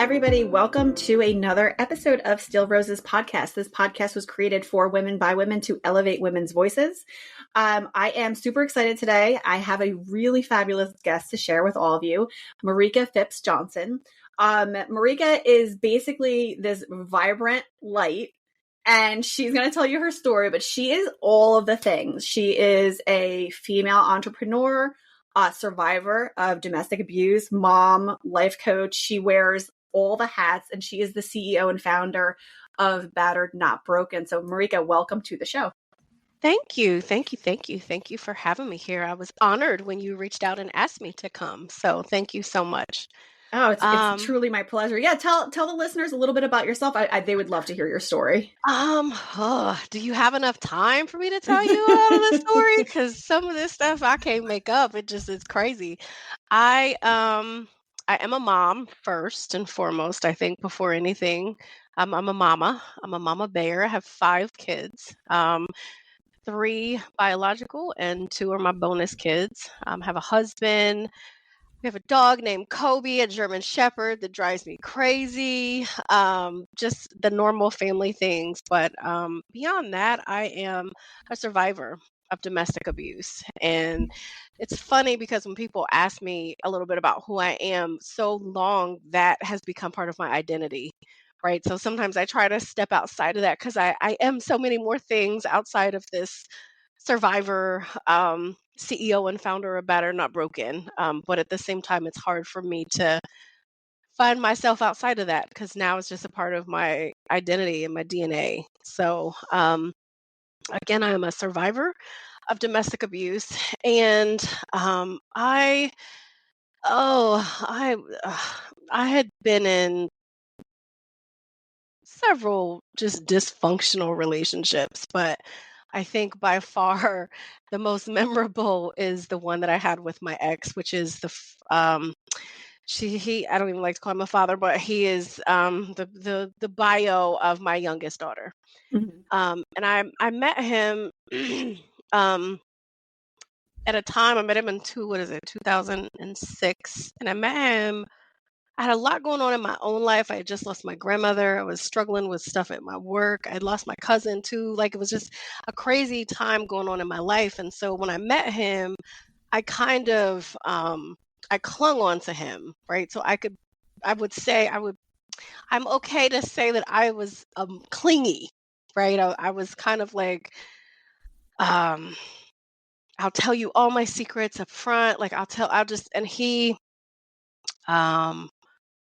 everybody. Welcome to another episode of Still Roses podcast. This podcast was created for women by women to elevate women's voices. I am super excited today. I have a really fabulous guest to share with all of you, Marica Phipps-Johnson. Marica is basically this vibrant light, and she's going to tell you her story, but she is all of the things. She is a female entrepreneur, survivor of domestic abuse, mom, life coach. She wears all the hats, and she is the CEO and founder of Battered Not Broken. So Marica, welcome to the show. Thank you. Thank you for having me here. I was honored when you reached out and asked me to come. So thank you so much. Oh, it's truly my pleasure. Yeah, tell the listeners a little bit about yourself. They would love to hear your story. Do you have enough time for me to tell you all of the story? Because some of this stuff I can't make up. It's crazy. I am a mom first and foremost. I think before anything, I'm a mama. I'm a mama bear. I have 5 kids. 3 biological and 2 are my bonus kids. Have a husband. We have a dog named Kobe, a German Shepherd that drives me crazy. Just the normal family things. But beyond that, I am a survivor of domestic abuse. And it's funny because when people ask me a little bit about who I am, so long that has become part of my identity. Right. So sometimes I try to step outside of that because I am so many more things outside of this survivor, CEO and founder of Battered Not Broken. But at the same time, it's hard for me to find myself outside of that because now it's just a part of my identity and my DNA. So again, I am a survivor of domestic abuse. And I had been in several just dysfunctional relationships, but I think by far the most memorable is the one that I had with my ex, which is I don't even like to call him a father, but he is the bio of my youngest daughter. Mm-hmm. And I met him at a time. I met him in 2006, and I met him. I had a lot going on in my own life. I had just lost my grandmother. I was struggling with stuff at my work. I'd lost my cousin too. Like, it was just a crazy time going on in my life. And so when I met him, I kind of, I clung on to him, right? So I'm okay to say that I was clingy, right? I was kind of like, I'll tell you all my secrets up front. Like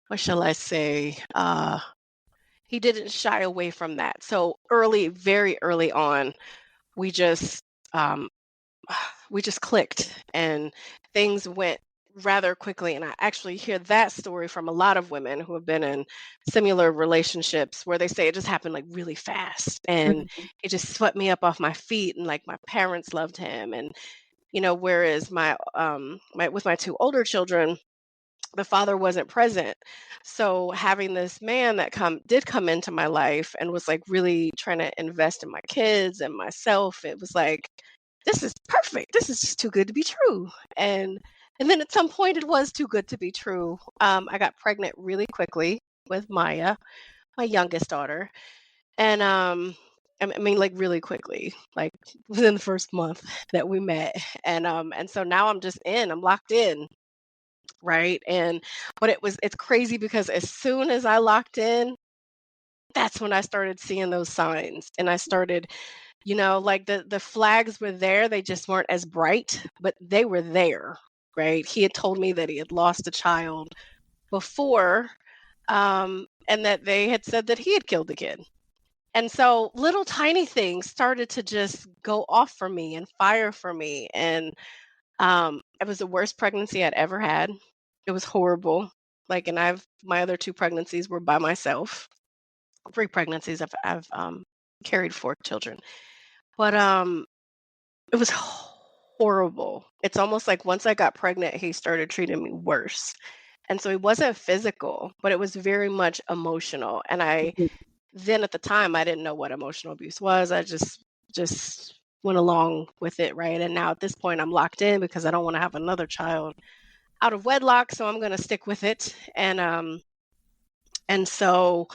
what shall I say? He didn't shy away from that. So very early on, we just clicked and things went rather quickly. And I actually hear that story from a lot of women who have been in similar relationships where they say it just happened like really fast and it just swept me up off my feet. And like my parents loved him. And, whereas with my 2 older children, the father wasn't present. So having this man that did come into my life and was like really trying to invest in my kids and myself, it was like, this is perfect. This is just too good to be true. And then at some point it was too good to be true. I got pregnant really quickly with Maya, my youngest daughter. And I mean, like really quickly, like within the first month that we met. And so now I'm locked in. Right. But it's crazy because as soon as I locked in, that's when I started seeing those signs. And I started, like the flags were there. They just weren't as bright, but they were there. Right. He had told me that he had lost a child before, and that they had said that he had killed the kid. And so little tiny things started to just go off for me and fire for me. And it was the worst pregnancy I'd ever had. It was horrible. Like, and my other 2 pregnancies were by myself. 3 pregnancies. I've carried 4 children, but it was horrible. It's almost like once I got pregnant, he started treating me worse. And so it wasn't physical, but it was very much emotional. And then at the time, I didn't know what emotional abuse was. I just went along with it, right? And now at this point, I'm locked in because I don't want to have another child out of wedlock, so I'm going to stick with it. And And so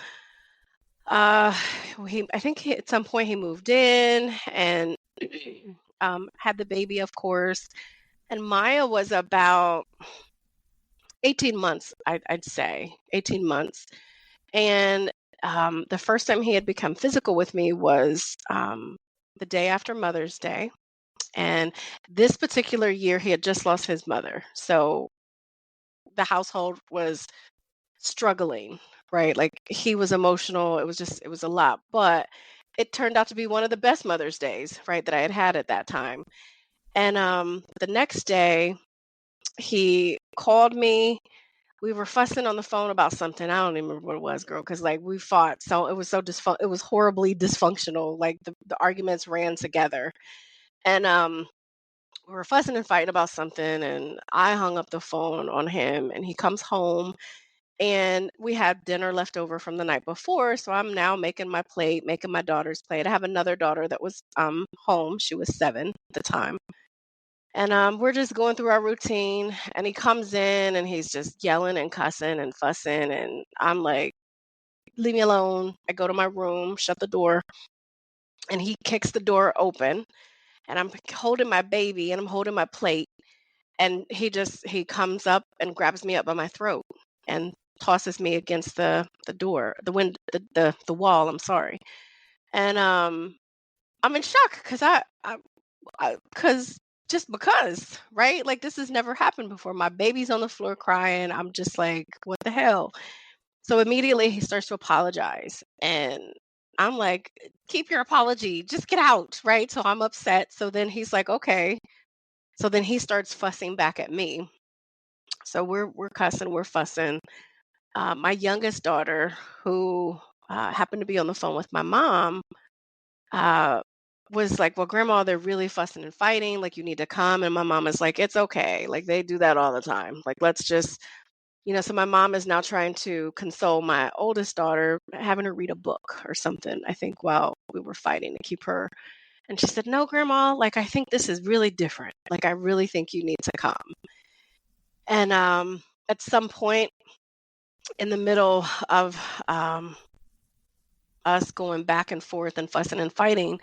I think at some point he moved in and had the baby, of course. And Maya was about 18 months, I'd say, 18 months. And the first time he had become physical with me was the day after Mother's Day. And this particular year, he had just lost his mother. So the household was struggling, right? Like he was emotional. It was a lot. But it turned out to be one of the best Mother's Days, right, that I had had at that time. And the next day, he called me. We were fussing on the phone about something. I don't even remember what it was, girl, because like we fought. So it was it was horribly dysfunctional. Like the arguments ran together. And we were fussing and fighting about something, and I hung up the phone on him, and he comes home, and we had dinner left over from the night before. So I'm now making my plate, making my daughter's plate. I have another daughter that was home. She was 7 at the time. And we're just going through our routine, and he comes in and he's just yelling and cussing and fussing. And I'm like, leave me alone. I go to my room, shut the door, and he kicks the door open. And I'm holding my baby and I'm holding my plate. And he comes up and grabs me up by my throat and tosses me against the door, the wind, the wall. I'm sorry. And I'm in shock because because just because, right? Like this has never happened before. My baby's on the floor crying. I'm just like, what the hell? So immediately he starts to apologize. And I'm like, keep your apology. Just get out, right? So I'm upset. So then he's like, okay. So then he starts fussing back at me. So we're cussing, we're fussing. My youngest daughter, who happened to be on the phone with my mom, uh, was like, well, grandma, they're really fussing and fighting. Like, you need to come. And my mom is like, it's okay. Like, they do that all the time. Like, let's just, so my mom is now trying to console my oldest daughter, having her read a book or something, I think, while we were fighting to keep her. And she said, no, grandma, like, I think this is really different. Like, I really think you need to come. And at some point in the middle of us going back and forth and fussing and fighting,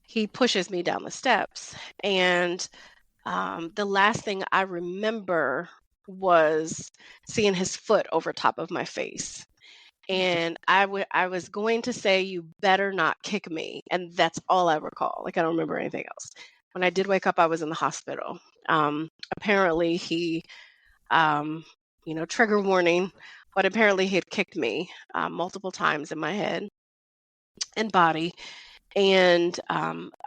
he pushes me down the steps. And the last thing I remember was seeing his foot over top of my face. And I was going to say, you better not kick me. And that's all I recall. Like, I don't remember anything else. When I did wake up, I was in the hospital. Apparently he, trigger warning, but apparently he had kicked me multiple times in my head and body. And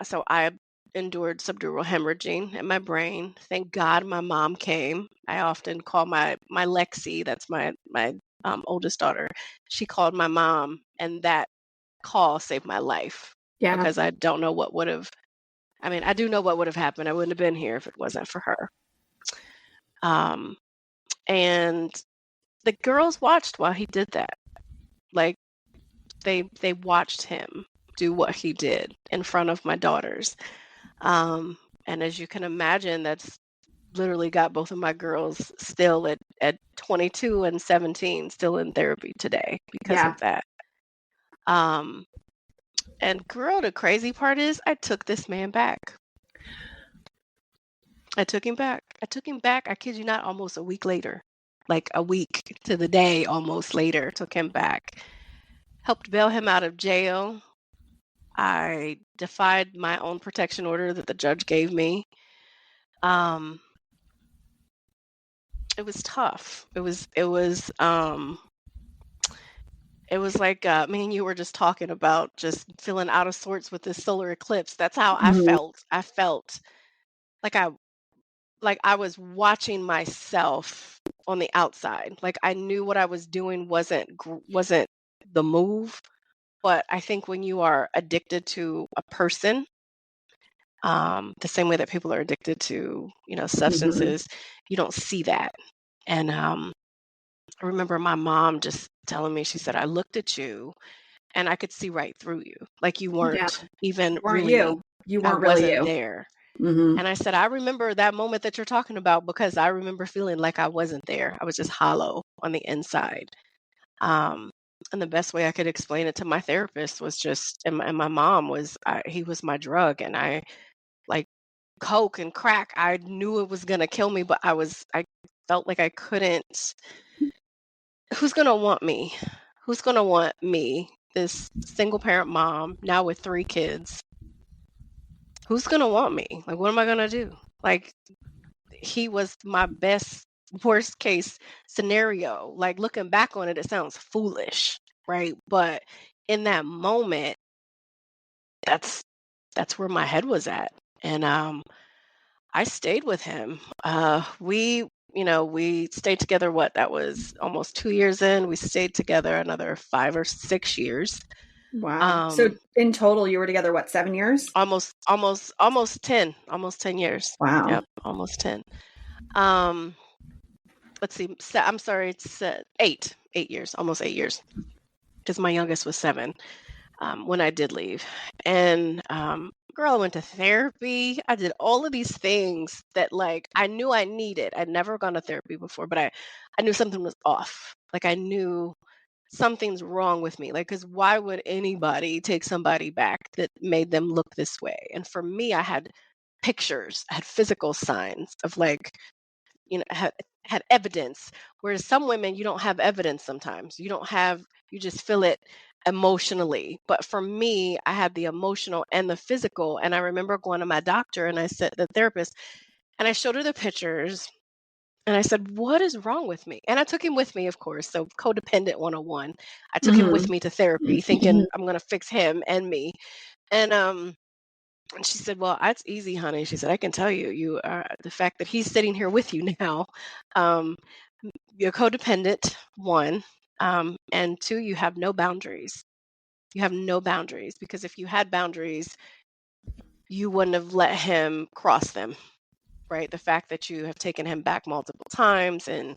so I endured subdural hemorrhaging in my brain. Thank God my mom came. I often call my Lexi, that's my oldest daughter. She called my mom, and that call saved my life. Yeah. Because I don't know what would have. I mean, I do know what would have happened. I wouldn't have been here if it wasn't for her. And the girls watched while he did that. Like they watched him do what he did in front of my daughters. And as you can imagine, that's literally got both of my girls still at 22 and 17 still in therapy today because of that. And girl, the crazy part is I took this man back. I took him back. I kid you not, almost a week later. Like a week to the day almost later, took him back. Helped bail him out of jail. I defied my own protection order that the judge gave me. It was tough. It was like me and you were just talking about just feeling out of sorts with this solar eclipse. That's how I felt. I felt like I was watching myself on the outside. Like I knew what I was doing wasn't the move. But I think when you are addicted to a person, the same way that people are addicted to, substances, you don't see that. And I remember my mom just telling me, she said, I looked at you and I could see right through you. Like you weren't even really, you weren't really you. there. And I said, I remember that moment that you're talking about because I remember feeling like I wasn't there. I was just hollow on the inside. And the best way I could explain it to my therapist was just, and my mom was, he was my drug, and I like coke and crack. I knew it was gonna kill me, but I felt like I couldn't. Who's gonna want me? Who's gonna want me? This single parent mom now with 3 kids. Who's gonna want me? Like, what am I gonna do? Like, he was my best worst case scenario. Like, looking back on it, it sounds foolish, right? But in that moment, that's that's where my head was at. And I stayed with him. We stayed together, what, that was almost 2 years in. We stayed together another 5 or 6 years. Wow. So Um in total, you were together, what, 7 years? almost 10, almost 10 years. Wow. Yep, almost 10. Um let's see, I'm sorry, it's 8 years, almost 8 years, because my youngest was 7 when I did leave. And girl, I went to therapy. I did all of these things that, like, I knew I needed. I'd never gone to therapy before, but I knew something was off. Like, I knew something's wrong with me. Like, because why would anybody take somebody back that made them look this way? And for me, I had pictures, I had physical signs of, like, had evidence, whereas some women, you don't have evidence. Sometimes you just feel it emotionally. But for me, I had the emotional and the physical. And I remember going to my doctor, and I said, the therapist, and I showed her the pictures, and I said, what is wrong with me? And I took him with me, of course. So codependent 101. I took him with Mhm. me to therapy thinking I'm going to fix him and me. And she said, "Well, that's easy, honey." She said, "I can tell you, you are the fact that he's sitting here with you now. Um, you're codependent, one, and two, you have no boundaries. You have no boundaries, because if you had boundaries, you wouldn't have let him cross them, right? The fact that you have taken him back multiple times, and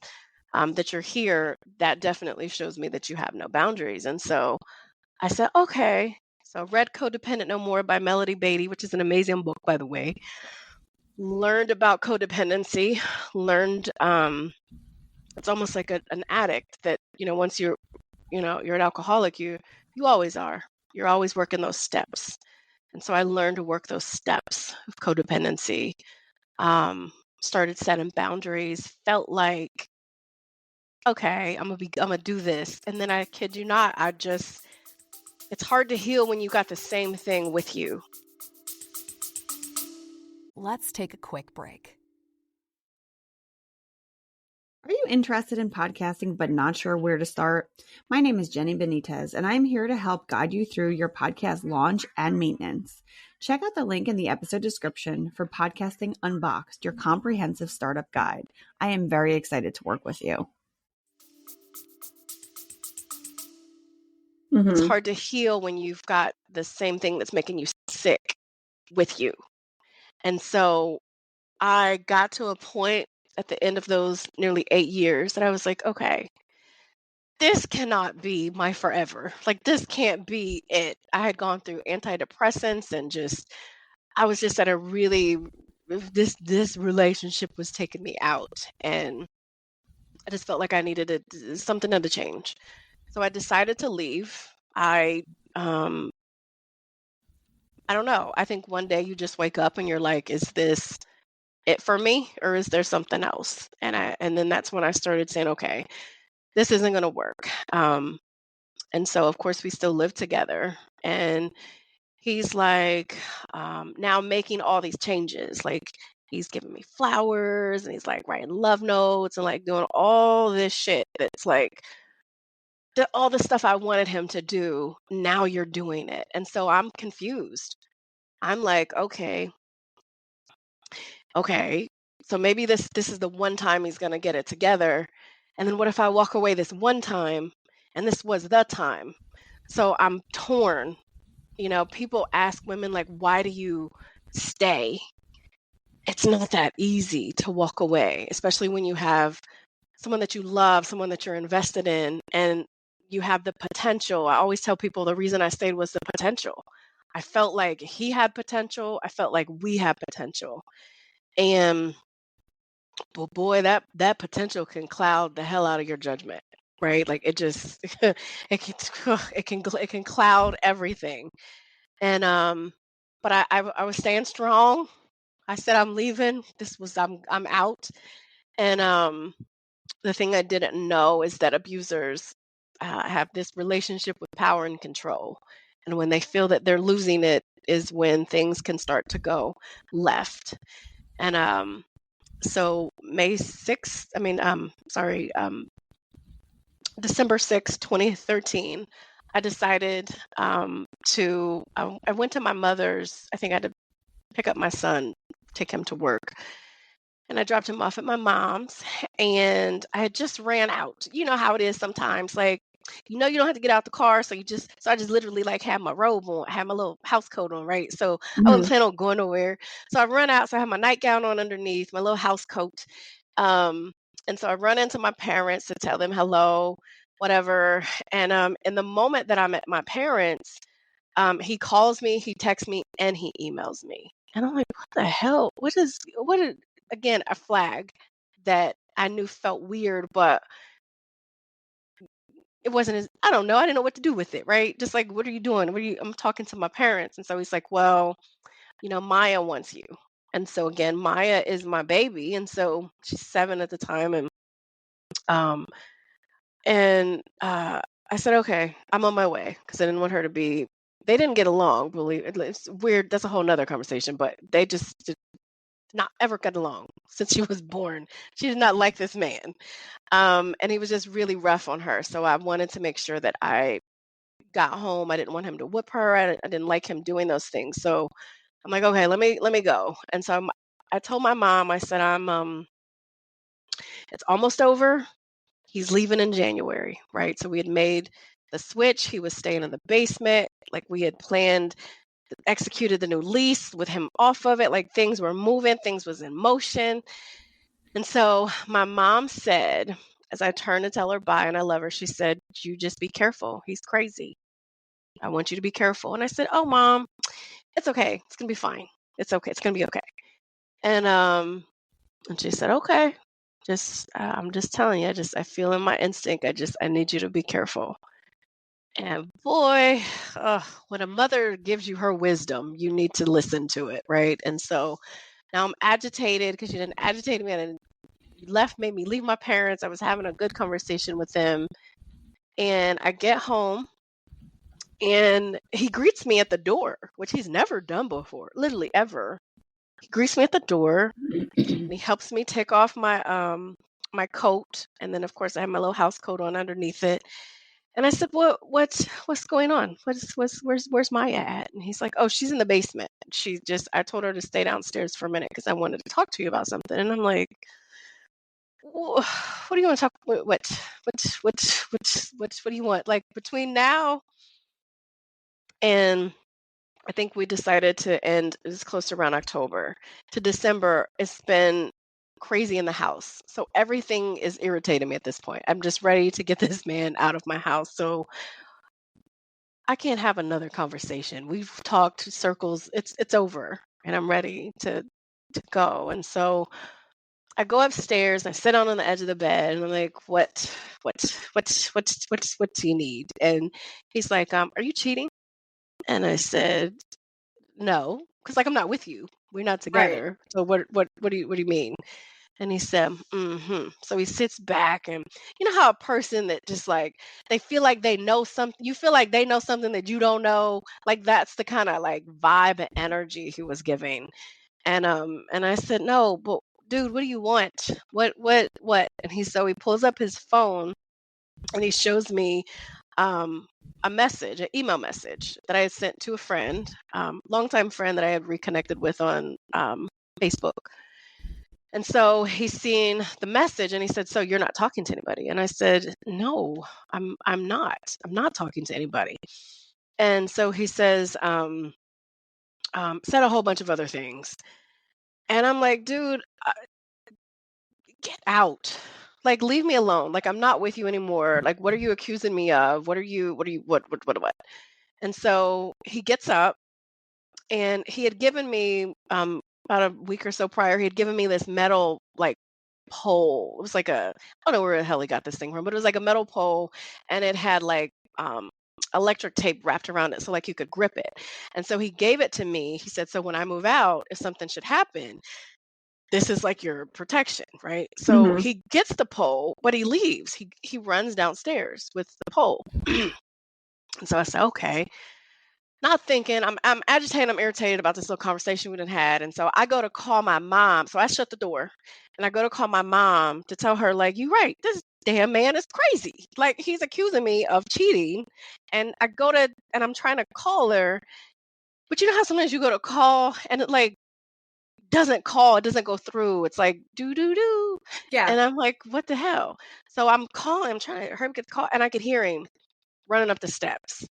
that you're here, that definitely shows me that you have no boundaries." And so I said, "Okay." So read Codependent No More by Melody Beatty, which is an amazing book, by the way. Learned about codependency, learned it's almost like an addict that, once you're an alcoholic, you always are. You're always working those steps. And so I learned to work those steps of codependency. Um, Started setting boundaries, felt like, okay, I'm gonna do this. And then, I kid you not, it's hard to heal when you got the same thing with you. Let's take a quick break. Are you interested in podcasting but not sure where to start? My name is Jenny Benitez, and I'm here to help guide you through your podcast launch and maintenance. Check out the link in the episode description for Podcasting Unboxed, your comprehensive startup guide. I am very excited to work with you. It's hard to heal when you've got the same thing that's making you sick with you. And so I got to a point at the end of those nearly 8 years that I was like, okay, this cannot be my forever. Like, this can't be it. I had gone through antidepressants, and I was just at a really, this relationship was taking me out, and I just felt like I needed something to change. So I decided to leave. Um I don't know. I think one day you just wake up and you're like, is this it for me, or is there something else? And then that's when I started saying, okay, this isn't going to work. And so, of course, we still live together, and he's like, now making all these changes. Like, he's giving me flowers, and he's like writing love notes, and like doing all this shit that's like all the stuff I wanted him to do. Now you're doing it. And so I'm confused. I'm like, okay, so maybe this is the one time he's going to get it together. And then what if I walk away this one time, and this was the time? So I'm torn. People ask women, like, why do you stay? It's not that easy to walk away, especially when you have someone that you love, someone that you're invested in, and you have the potential. I always tell people the reason I stayed was the potential. I felt like he had potential. I felt like we had potential. And, well, boy, that potential can cloud the hell out of your judgment. right? Like it just it can cloud everything. And but I was staying strong. I said I'm leaving. I'm out. And the thing I didn't know is that abusers have this relationship with power and control. And when they feel that they're losing it is when things can start to go left. And so May 6th, I mean, sorry, December 6th, 2013, I decided I went to my mother's. I think I had to pick up my son, take him to work. And I dropped him off at my mom's, and I had just ran out. You know how it is sometimes, like, you don't have to get out the car, so I just literally like had my robe on, had my little house coat on, right? So I wasn't Mhm. planning on going nowhere. So I run out, so I have my nightgown on underneath, my little house coat. Um, and so I run into my parents to tell them hello, whatever. And in the moment that I'm at my parents', he calls me, he texts me, and he emails me. And I'm like, what the hell? What is, again, a flag that I knew felt weird, but it wasn't as, I don't know. I didn't know what to do with it, right? Just like, what are you doing? I'm talking to my parents. And so he's like, well, Maya wants you. And so again, Maya is my baby. And so she's 7 at the time. Um, and I said, okay, I'm on my way because I didn't want her to be. They didn't get along. Believe it, it's weird. That's a whole nother conversation. But they just did not ever get along since she was born. She did not like this man, and he was just really rough on her. So I wanted to make sure that I got home. I didn't want him to whip her. I didn't like him doing those things. So I'm like, okay, let me go. And so I told my mom. I said, it's almost over. He's leaving in January, right? So we had made the switch. He was staying in the basement. Like we had planned, executed the new lease with him off of it. Like things were moving, things was in motion. And so my mom said, as I turned to tell her bye and I love her, she said, you just be careful. He's crazy. I want you to be careful. And I said, oh, Mom, it's okay. It's going to be fine. It's okay. It's going to be okay. And she said, okay. I'm just telling you, I feel in my instinct. I need you to be careful. And boy, when a mother gives you her wisdom, you need to listen to it, right? And so now I'm agitated because you didn't agitate me and you made me leave my parents. I was having a good conversation with them. And I get home and he greets me at the door, which he's never done before, literally ever. He greets me at the door and he helps me take off my coat. And then of course I have my little house coat on underneath it. And I said, what's going on? Where's Maya at? And he's like, oh, she's in the basement. I told her to stay downstairs for a minute because I wanted to talk to you about something. And I'm like, what do you want to talk? What do you want? Like between now and I think we decided to end, it's close to around October to December. It's been crazy in the house. So everything is irritating me at this point. I'm just ready to get this man out of my house. So I can't have another conversation. We've talked circles. It's over and I'm ready to go. And so I go upstairs, I sit down on the edge of the bed and I'm like, what do you need? And he's like, are you cheating? And I said, no, because like I'm not with you. We're not Right. together. So what do you mean? And he said, mm-hmm. So he sits back and you know how a person that just like they feel like they know something, you feel like they know something that you don't know. Like that's the kind of like vibe and energy he was giving. And I said, no, but dude, what do you want? What? And he pulls up his phone and he shows me um, a message, an email message that I had sent to a friend, longtime friend that I had reconnected with on Facebook. And so he's seen the message and he said, so you're not talking to anybody? And I said, no, I'm not. I'm not talking to anybody. And so he says, said a whole bunch of other things. And I'm like, dude, get out. Like, leave me alone. Like, I'm not with you anymore. Like, what are you accusing me of? What? And so he gets up and he had given me, about a week or so prior, he had given me this metal, like, pole. It was like I don't know where the hell he got this thing from, but it was like a metal pole, and it had like electric tape wrapped around it so like you could grip it. And so he gave it to me. He said, so when I move out, if something should happen, this is like your protection, right? So Mhm. he gets the pole, but he leaves. He runs downstairs with the pole. And so I said, okay. Not thinking, I'm agitated, I'm irritated about this little conversation we done had. And so I go to call my mom. So I shut the door and I go to call my mom to tell her, like, you're right, this damn man is crazy. Like, he's accusing me of cheating. And I'm trying to call her. But you know how sometimes you go to call and it like doesn't call, it doesn't go through. It's like do do do. Yeah. And I'm like, what the hell? So I'm calling, I'm trying to hurry up get the call, and I could hear him running up the steps.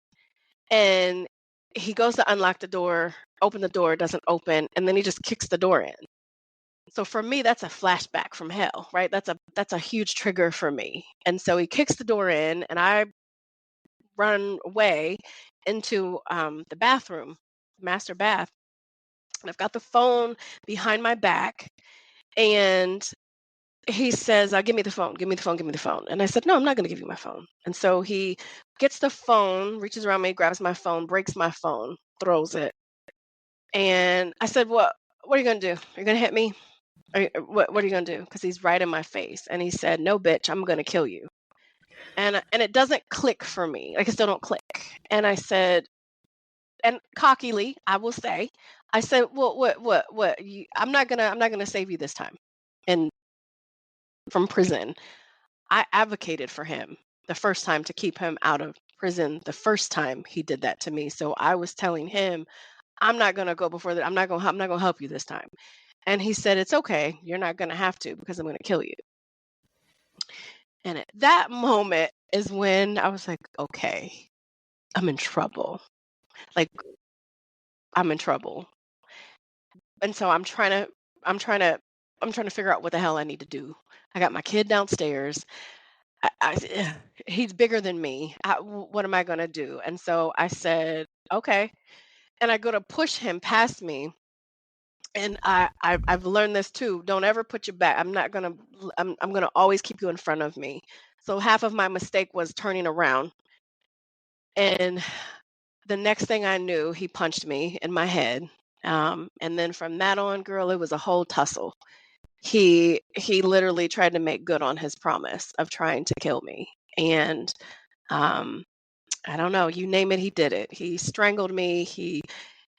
And he goes to unlock the door, open the door, doesn't open, and then he just kicks the door in. So for me, that's a flashback from hell, right? That's a huge trigger for me. And so he kicks the door in, and I run away into the bathroom, master bath, and I've got the phone behind my back, and he says, give me the phone, give me the phone, give me the phone. And I said, no, I'm not going to give you my phone. And so he gets the phone, reaches around me, grabs my phone, breaks my phone, throws it. And I said, what are you going to do? Are you going to hit me? What are you going to do? Because he's right in my face. And he said, no, bitch, I'm going to kill you. And it doesn't click for me. Like, it still don't click. And I said, and cockily, I will say, I said, well, what? I'm not gonna save you this time. And from prison, I advocated for him the first time to keep him out of prison the first time he did that to me. So I was telling him, I'm not going to go before that. I'm not going to help you this time. And he said, it's okay. You're not going to have to because I'm going to kill you. And at that moment is when I was like, okay, I'm in trouble. Like, I'm in trouble. And so I'm trying to figure out what the hell I need to do. I got my kid downstairs. He's bigger than me. What am I going to do? And so I said, okay. And I go to push him past me. And I've learned this too. Don't ever put your back. I'm going to always keep you in front of me. So half of my mistake was turning around. And the next thing I knew, he punched me in my head. And then from that on, girl, it was a whole tussle. He literally tried to make good on his promise of trying to kill me. And I don't know, you name it, he did it. He strangled me. He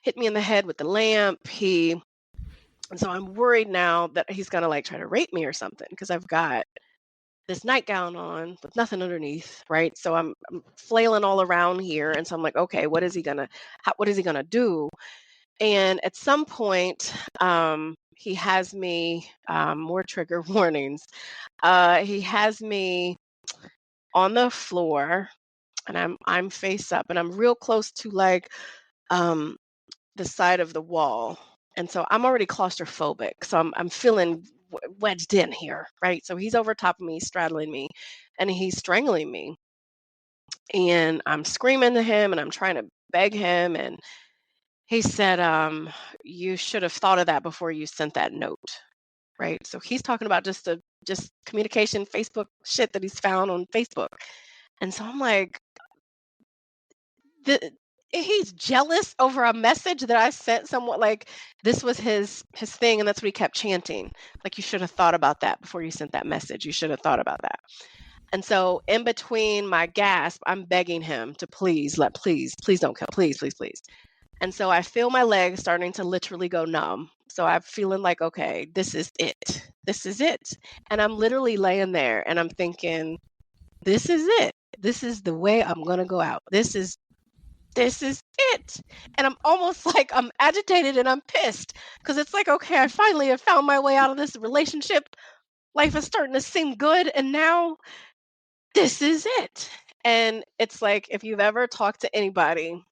hit me in the head with the lamp. And so I'm worried now that he's gonna like try to rape me or something because I've got this nightgown on with nothing underneath, right? So I'm flailing all around here, and so I'm like, okay, what is he gonna do? And at some point, he has me more trigger warnings. He has me on the floor, and I'm face up, and I'm real close to like um, the side of the wall, and so I'm already claustrophobic. So I'm feeling wedged in here, right? So he's over top of me, straddling me, and he's strangling me, and I'm screaming to him, and I'm trying to beg him, and he said, you should have thought of that before you sent that note, right? So he's talking about just communication, Facebook shit that he's found on Facebook. And so I'm like, the, he's jealous over a message that I sent someone. Like, this was his thing, and that's what he kept chanting. Like, you should have thought about that before you sent that message. You should have thought about that. And so in between my gasp, I'm begging him to please don't kill, please. And so I feel my legs starting to literally go numb. So I'm feeling like, okay, this is it. This is it. And I'm literally laying there and I'm thinking, this is it. This is the way I'm going to go out. This is it. And I'm almost like I'm agitated and I'm pissed because it's like, okay, I finally have found my way out of this relationship. Life is starting to seem good. And now this is it. And it's like, if you've ever talked to anybody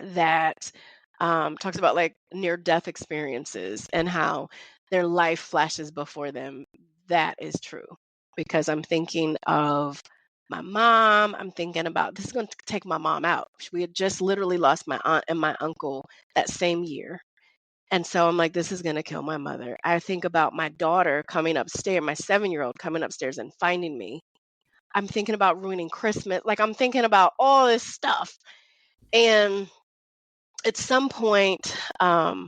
that talks about like near death experiences and how their life flashes before them, that is true. Because I'm thinking of my mom. I'm thinking about this is going to take my mom out. We had just literally lost my aunt and my uncle that same year. And so I'm like, this is going to kill my mother. I think about my daughter coming upstairs, my 7-year-old coming upstairs and finding me. I'm thinking about ruining Christmas. Like, I'm thinking about all this stuff. And at some point, I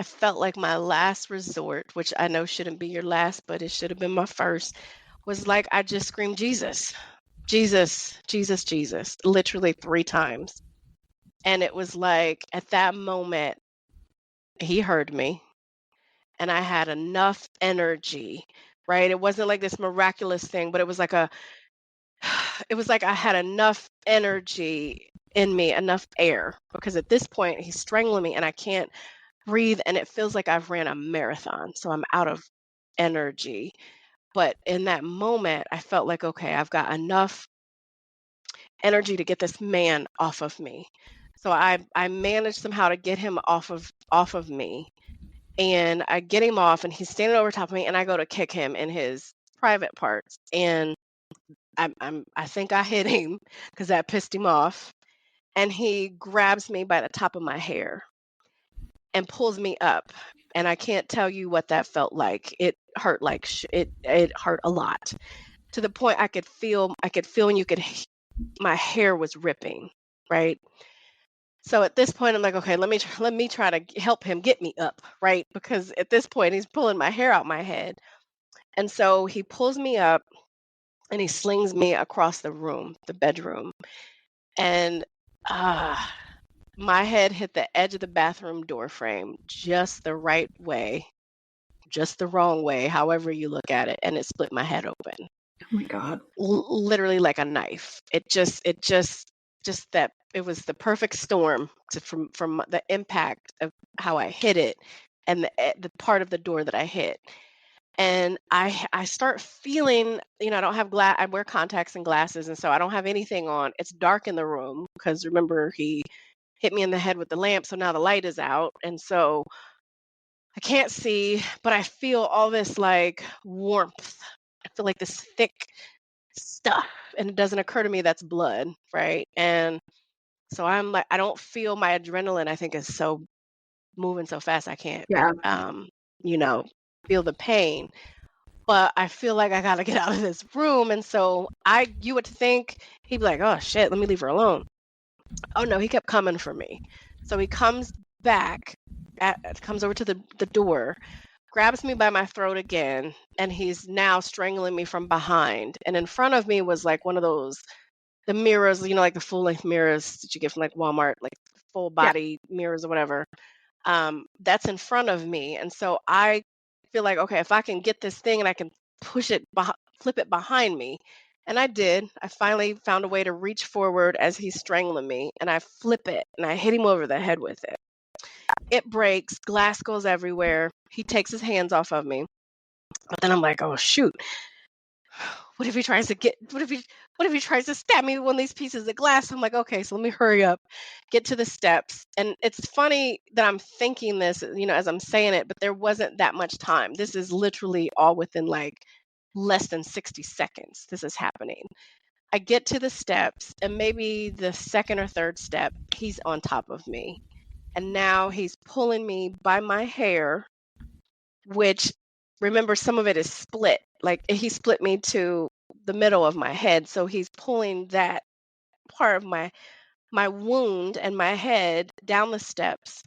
felt like my last resort, which I know shouldn't be your last, but it should have been my first, was like I just screamed, Jesus, Jesus, Jesus, Jesus, literally 3 times. And it was like at that moment, he heard me and I had enough energy, right? It wasn't like this miraculous thing, but it was like it was like I had enough energy in me, enough air, because at this point he's strangling me and I can't breathe and it feels like I've ran a marathon. So I'm out of energy. But in that moment, I felt like, okay, I've got enough energy to get this man off of me. So I managed somehow to get him off of me. And I get him off and he's standing over top of me and I go to kick him in his private parts. And I think I hit him because that pissed him off. And he grabs me by the top of my hair and pulls me up. And I can't tell you what that felt like. It hurt like it hurt a lot, to the point I could feel when you could my hair was ripping, right? So at this point I'm like, okay, let me try to help him get me up, right? Because at this point he's pulling my hair out my head. And so he pulls me up and he slings me across the room, the bedroom. And my head hit the edge of the bathroom door frame just the right way, just the wrong way, however you look at it, and it split my head open. Oh my God. Literally like a knife. Just that it was the perfect storm from the impact of how I hit it and the part of the door that I hit. And I start feeling, I don't have I wear contacts and glasses, and so I don't have anything on. It's dark in the room because remember he hit me in the head with the lamp, so now the light is out, and so I can't see, but I feel all this like warmth. I feel like this thick stuff, and it doesn't occur to me that's blood, right? And so I'm like, I don't feel my adrenaline, I think, is so moving so fast I can't, Yeah. you know, feel the pain. But I feel like I gotta get out of this room. And so you would think he'd be like, oh shit, let me leave her alone. Oh no, he kept coming for me. So he comes back, comes over to the door, grabs me by my throat again, and he's now strangling me from behind. And in front of me was like one of those, the mirrors, like the full length mirrors that you get from like Walmart, like full Yeah. body mirrors or whatever. That's in front of me. And so I feel like, okay, if I can get this thing and I can push it, flip it behind me. And I did. I finally found a way to reach forward as he's strangling me, and I flip it and I hit him over the head with it. It breaks, glass goes everywhere. He takes his hands off of me. But then I'm like, oh shoot. What if he tries to stab me with one of these pieces of glass? I'm like, okay, so let me hurry up, get to the steps. And it's funny that I'm thinking this, as I'm saying it, but there wasn't that much time. This is literally all within like less than 60 seconds. This is happening. I get to the steps, and maybe the second or third step, he's on top of me. And now he's pulling me by my hair, which, remember, some of it is split. Like he split me to the middle of my head. So he's pulling that part of my wound and my head down the steps.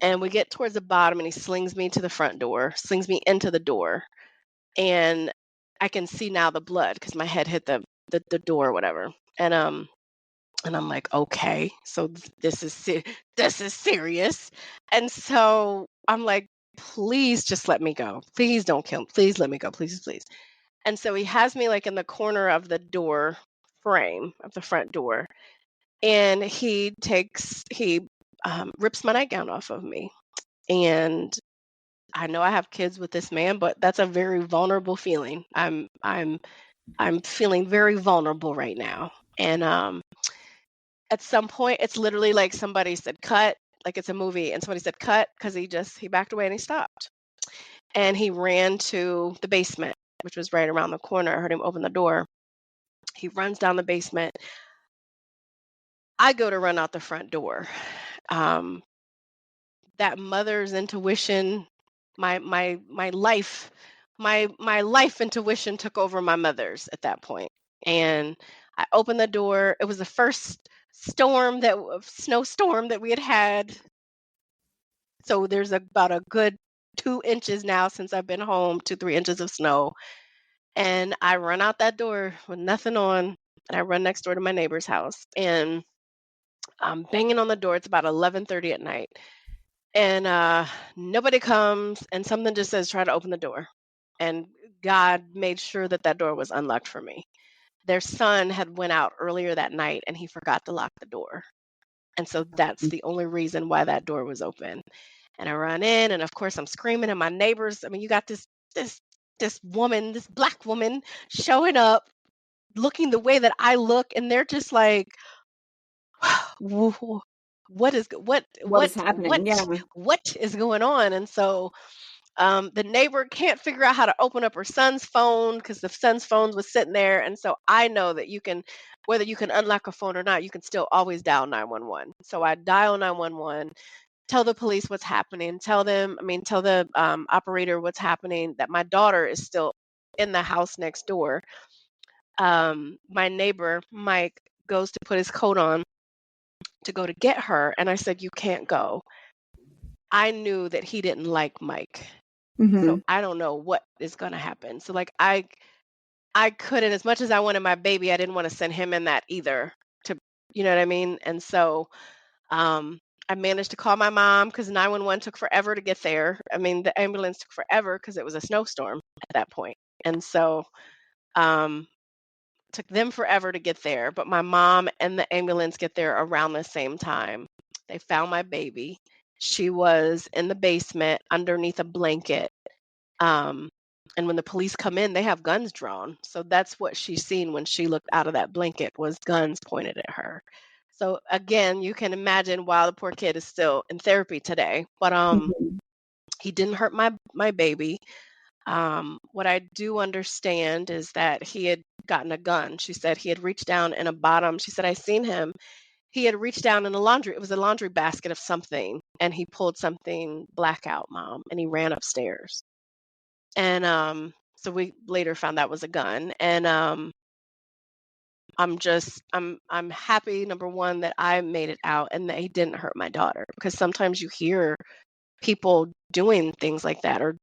And we get towards the bottom and he slings me to the front door, slings me into the door. And I can see now the blood because my head hit the door or whatever. And I'm like, okay, so this is serious. And so I'm like, please just let me go. Please don't kill me. Please let me go. Please, please. And so he has me like in the corner of the door frame of the front door. And he rips my nightgown off of me. And I know I have kids with this man, but that's a very vulnerable feeling. I'm feeling very vulnerable right now. And at some point, it's literally like somebody said cut, like it's a movie, and somebody said cut because he backed away and he stopped. And he ran to the basement, which was right around the corner. I heard him open the door. He runs down the basement. I go to run out the front door. Um, that mother's intuition, my life, my life intuition took over my mother's at that point. And I opened the door. It was the first snowstorm that we had had. So there's about a good 2 inches now since I've been home, 2, 3 inches of snow. And I run out that door with nothing on, and I run next door to my neighbor's house. And I'm banging on the door. It's about 11:30 at night, and nobody comes. And something just says, "Try to open the door." And God made sure that that door was unlocked for me. Their son had went out earlier that night, and he forgot to lock the door. And so that's the only reason why that door was open. And I run in, and of course I'm screaming, and my neighbors. I mean, you got this this woman, this black woman, showing up, looking the way that I look, and they're just like, "Wh- what is What is happening? Yeah. what is going on?" And so the neighbor can't figure out how to open up her son's phone because the son's phone was sitting there. And so I know that whether you can unlock a phone or not, you can still always dial 911. So I dial 911, tell the police what's happening, tell the operator what's happening, that my daughter is still in the house next door. My neighbor, Mike, goes to put his coat on to go to get her. And I said, "You can't go." I knew that he didn't like Mike. So I don't know what is going to happen. So like I couldn't, as much as I wanted my baby, I didn't want to send him in that either, to, you know what I mean? And so I managed to call my mom because 911 took forever to get there. I mean, the ambulance took forever because it was a snowstorm at that point. And so um took them forever to get there, but my mom and the ambulance get there around the same time. They found my baby. She was in the basement underneath a blanket. Um, and when the police come in, they have guns drawn. So that's what she's seen when she looked out of that blanket, was guns pointed at her. So again, you can imagine why the poor kid is still in therapy today. But he didn't hurt my baby. What I do understand is that he had gotten a gun. She said he had reached down in a bottom. She said, "I seen him. He had reached down in a laundry. It was a laundry basket of something, and he pulled something black out, Mom, and he ran upstairs." And so we later found that was a gun. And I'm happy, number one, that I made it out and that he didn't hurt my daughter, because sometimes you hear people doing things like that, or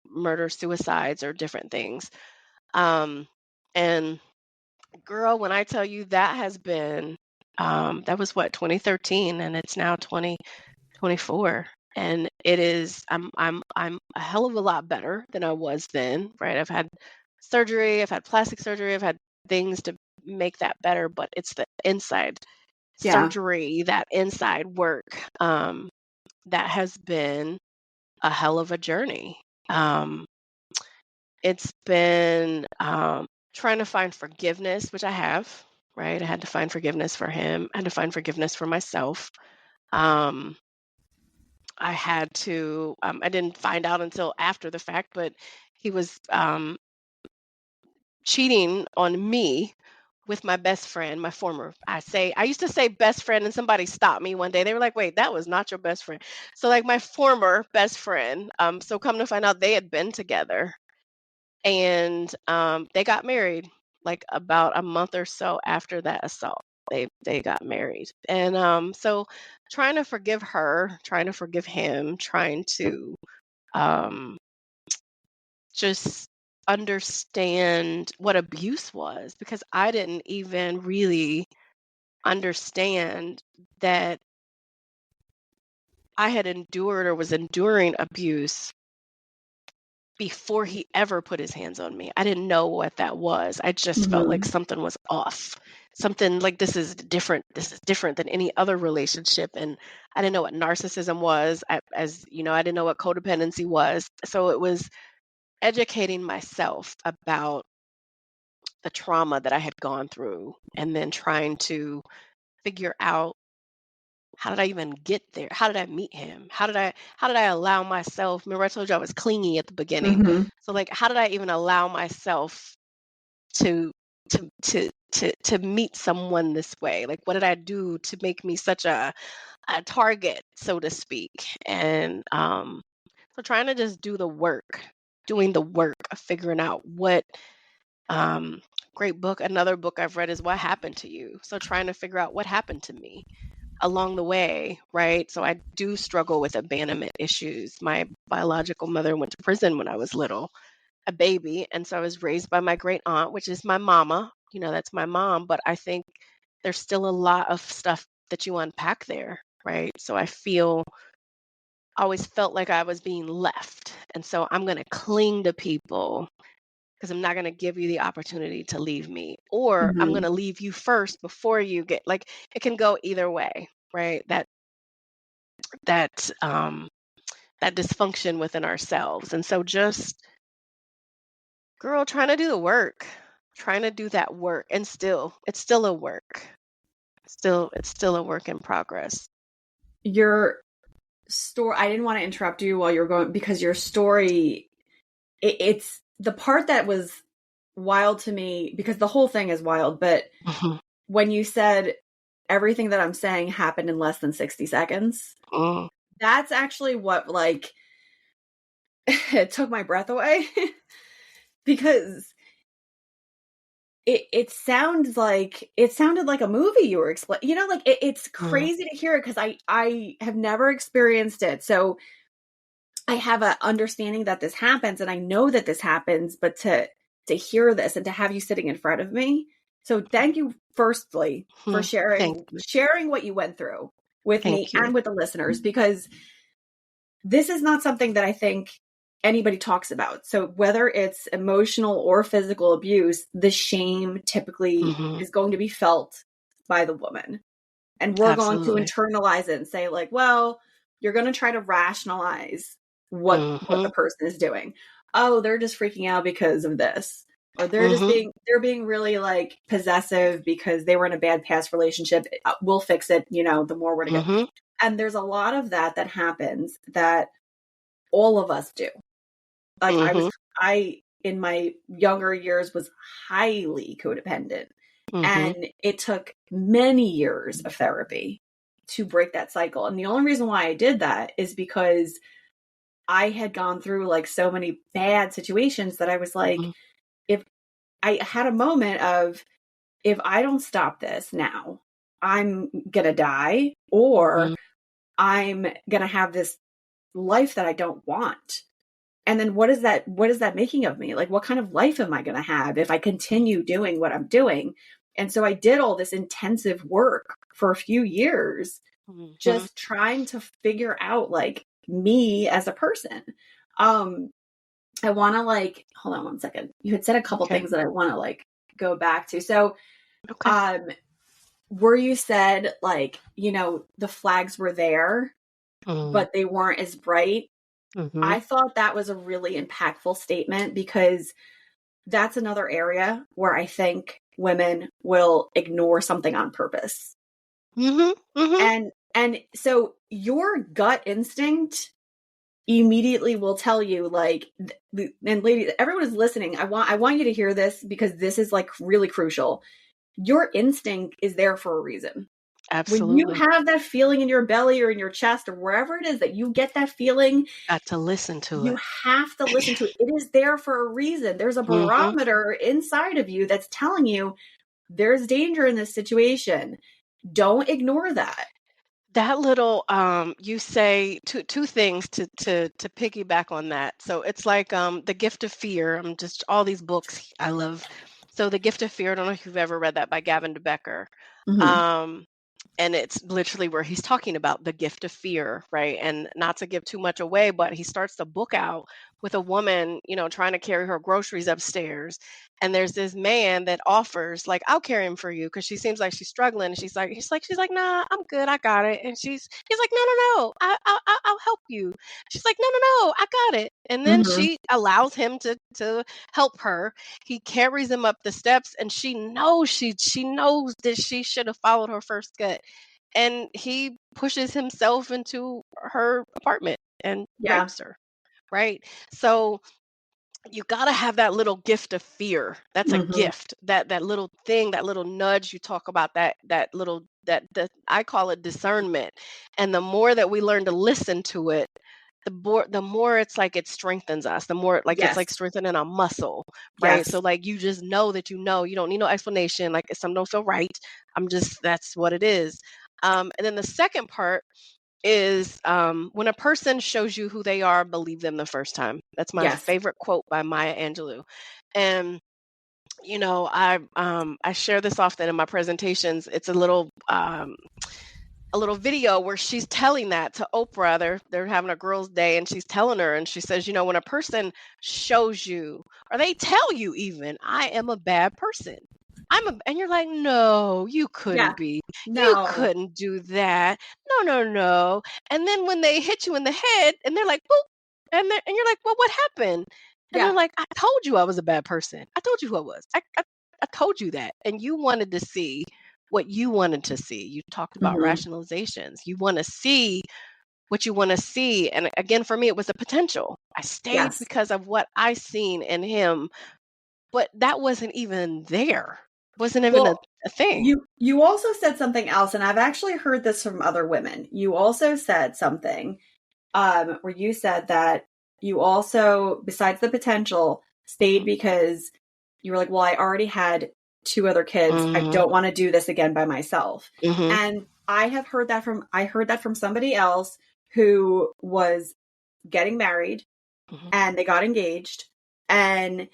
murder suicides or different things. And girl, when I tell you, that has been that was what, 2013, and it's now 2024. And it is, I'm a hell of a lot better than I was then, right? I've had surgery, I've had plastic surgery, I've had things to make that better, but it's the inside surgery, that inside work, that has been a hell of a journey. It's been trying to find forgiveness, which I have, right? I had to find forgiveness for him. I had to find forgiveness for myself. Um, I had to, I didn't find out until after the fact, but he was cheating on me with my best friend, my former. I used to say best friend, and somebody stopped me one day. They were like, "Wait, that was not your best friend." So like my former best friend. So come to find out, they had been together, and they got married like about a month or so after that assault. They got married. And so trying to forgive her, trying to forgive him, trying to um just understand what abuse was, because I didn't even really understand that I had endured or was enduring abuse before he ever put his hands on me. I didn't know what that was. I just felt like something was off. Something like, this is different. This is different than any other relationship. And I didn't know what narcissism was. I didn't know what codependency was. So it was educating myself about the trauma that I had gone through, and then trying to figure out, how did I even get there? How did I meet him? How did I allow myself? Remember, I told you I was clingy at the beginning. So like, how did I even allow myself to to meet someone this way? Like, what did I do to make me such a target, so to speak? And so trying to just doing the work of figuring out what um great book. Another book I've read is What Happened to You. So trying to figure out what happened to me along the way, right? So I do struggle with abandonment issues. My biological mother went to prison when I was little, a baby, and so I was raised by my great aunt, which is my mama. That's my mom, but I think there's still a lot of stuff that you unpack there, right? So always felt like I was being left. And so I'm going to cling to people because I'm not going to give you the opportunity to leave me, or I'm going Mhm. to leave you first before you get, like, it can go either way, right? That that dysfunction within ourselves. And so just, girl, trying to do the work, trying to do that work, and it's still a work. It's still a work in progress. Your story, I didn't want to interrupt you while you're going, because your story, it's the part that was wild to me, because the whole thing is wild, but Mhm. when you said everything that I'm saying happened in less than 60 seconds, Mm. that's actually what, like, it took my breath away. Because it sounded like a movie you were explaining. Like, it's Mm. crazy to hear it, because I have never experienced it. So I have a understanding that this happens, and I know that this happens, but to hear this and to have you sitting in front of me. So thank you, firstly, for Thank sharing you. what you went through with me Thank you. and with the listeners, because this is not something that I think anybody talks about. So whether it's emotional or physical abuse, the shame typically Mhm. is going to be felt by the woman. And we're going to Absolutely. internalize it and say, like, well, you're going to try to rationalize what the Mhm. person is doing. Oh, they're just freaking out because of this. Or Mhm. they're being really, like, possessive because they were in a bad past relationship. We'll fix it, the more we're together. Mhm. And there's a lot of that happens that all of us do. Like, Mhm. I, in my younger years, was highly codependent. Mhm. And it took many years of therapy to break that cycle. And the only reason why I did that is because I had gone through, like, so many bad situations that I was like, Mhm. if I had a moment of, if I don't stop this now, I'm going to die, or Mhm. I'm going to have this life that I don't want. And then what is that making of me? Like, what kind of life am I going to have if I continue doing what I'm doing? And so I did all this intensive work for a few years, Mhm. just trying to figure out, like, me as a person. I want to, like, hold on one second. You had said a couple Okay. things that I want to, like, go back to. So, Okay. where you said, like, the flags were there, Mhm. but they weren't as bright. Mhm. I thought that was a really impactful statement, because that's another area where I think women will ignore something on purpose. Mhm. Mhm. And so your gut instinct immediately will tell you, like, and ladies, everyone is listening. I want you to hear this, because this is, like, really crucial. Your instinct is there for a reason. When you Absolutely. have that feeling in your belly or in your chest or wherever it is that you get that feeling, Got to listen to you it. have to listen to it. It is there for a reason. There's a Mhm. barometer inside of you that's telling you there's danger in this situation. Don't ignore that. That little you say two things to piggyback on that. So it's like The Gift of Fear. I'm just all these books I love. So The Gift of Fear, I don't know if you've ever read that, by Gavin DeBecker. Mm-hmm. Um and it's literally where he's talking about the gift of fear, right? And not to give too much away, but he starts the book out with a woman, trying to carry her groceries upstairs. And there's this man that offers, like, I'll carry him for you, because she seems like she's struggling. And she's like, nah, I'm good, I got it. And he's like, no, I'll help you. She's like, no, I got it. And then Mm-hmm. she allows him to help her. He carries him up the steps, and she knows that she should have followed her first gut. And he pushes himself into her apartment and Yeah. rapes her, right? So you got to have that little gift of fear. That's a Mm-hmm. gift. That little thing, that little nudge you talk about, that little that I call it discernment. And the more that we learn to listen to it, the more it's like it strengthens us. The more like it's Yes. like strengthening a muscle, right? Yes. So like you just know that you don't need no explanation. Like if something don't feel right, that's what it is. And then the second part is when a person shows you who they are, believe them the first time. That's my Yes. favorite quote by Maya Angelou. And I share this often in my presentations. It's a little video where she's telling that to Oprah. They're having a girls' day, and she's telling her, and she says, when a person shows you, or they tell you even, I am a bad person. And you're like, no, you Yeah. couldn't be. You No. couldn't do that. No, no, no. And then when they hit you in the head, and they're like, boop, and you're like, well, what happened? And they're Yeah. like, I told you I was a bad person. I told you who I was. I told you that, and you wanted to see what you wanted to see. You talked about Mm-hmm. rationalizations. You want to see what you want to see. And again, for me, it was the potential. I stayed Yes. because of what I seen in him, but that wasn't even there. Wasn't even Well, a thing. you also said something else, and I've actually heard this from other women. You also said something where you said that you also, besides the potential, stayed because you were like, well, I already had 2 other kids. I Mm-hmm. don't want to do this again by myself. Mm-hmm. And I heard that from somebody else who was getting married, Mm-hmm. and they got engaged, and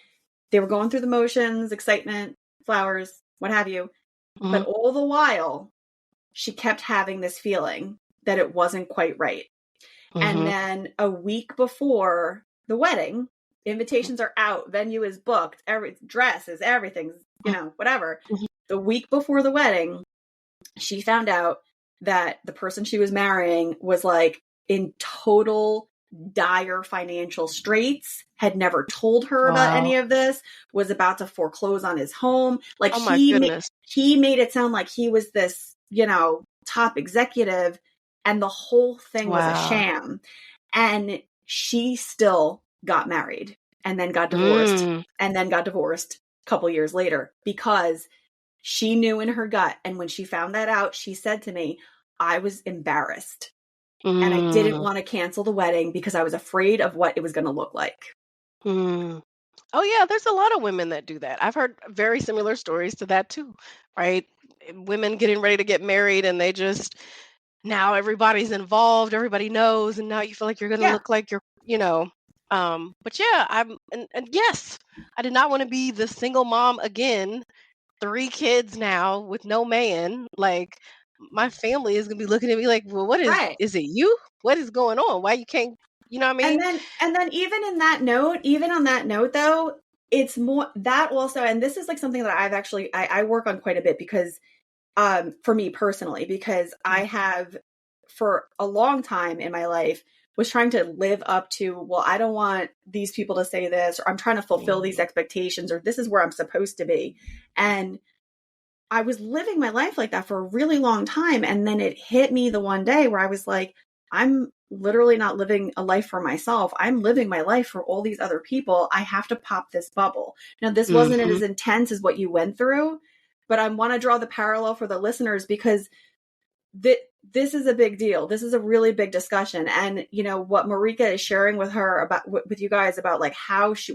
they were going through the motions, excitement, flowers, what have you. Mm-hmm. But all the while, she kept having this feeling that it wasn't quite right. And Mm-hmm. then a week before the wedding, invitations are out, venue is booked, dresses, everything's, whatever. Mm-hmm. The week before the wedding, she found out that the person she was marrying was like in total dire financial straits, had never told her about Wow. any of this, was about to foreclose on his home. Like Oh my he goodness. made it sound like he was this, top executive, and the whole thing was a Wow. sham. And she still got married and then got divorced Mm. and then got divorced a couple years later because she knew in her gut. And when she found that out, she said to me, I was embarrassed and I didn't Mm. want to cancel the wedding because I was afraid of what it was going to look like. Mm. Oh yeah, there's a lot of women that do that. I've heard very similar stories to that too, right? Women getting ready to get married, and they just, now everybody's involved, everybody knows, and now you feel like you're going to Yeah. look like but yeah, and yes, I did not want to be the single mom again, 3 kids now with no man. Like my family is going to be looking at me like, well, Right. is it you? What is going on? Why you can't, you know what I mean? And then even on that note though, it's more that also, and this is like something that I've actually, I work on quite a bit because, for me personally, because I have for a long time in my life was trying to live up to, well, I don't want these people to say this, or I'm trying to fulfill these expectations, or this is where I'm supposed to be. And I was living my life like that for a really long time. And then it hit me the one day where I was like, I'm literally not living a life for myself. I'm living my life for all these other people. I have to pop this bubble. Now, this wasn't Mm-hmm. as intense as what you went through, but I want to draw the parallel for the listeners because this is a big deal. This is a really big discussion. And, what Marica is sharing with her about, with you guys about like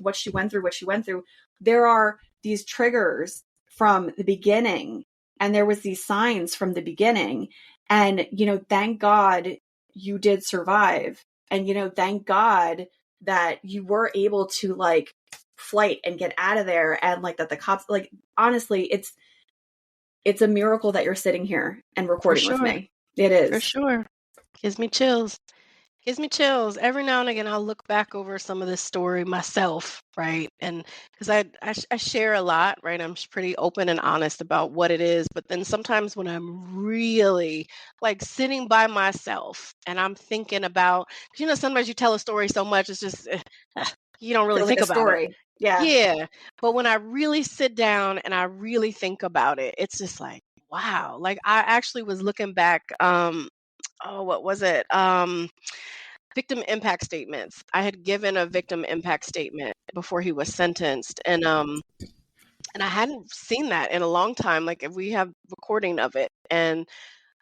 what she went through, there are these triggers from the beginning, and there was these signs from the beginning, and, thank God you did survive. And, thank God that you were able to like flight and get out of there. And like that the cops, like, honestly, it's a miracle that you're sitting here and For recording with sure. me. It For is. sure. Gives me chills. Gives me chills. Every now and again, I'll look back over some of this story myself, right? And because I share a lot, right? I'm pretty open and honest about what it is. But then sometimes when I'm really like sitting by myself and I'm thinking about, sometimes you tell a story so much, it's just, you don't really Feels like think a about it. story. Yeah. Yeah. But when I really sit down and I really think about it, it's just like, wow. Like I actually was looking back, what was it? victim impact statements. I had given a victim impact statement before he was sentenced, and I hadn't seen that in a long time. Like, if we have recording of it, and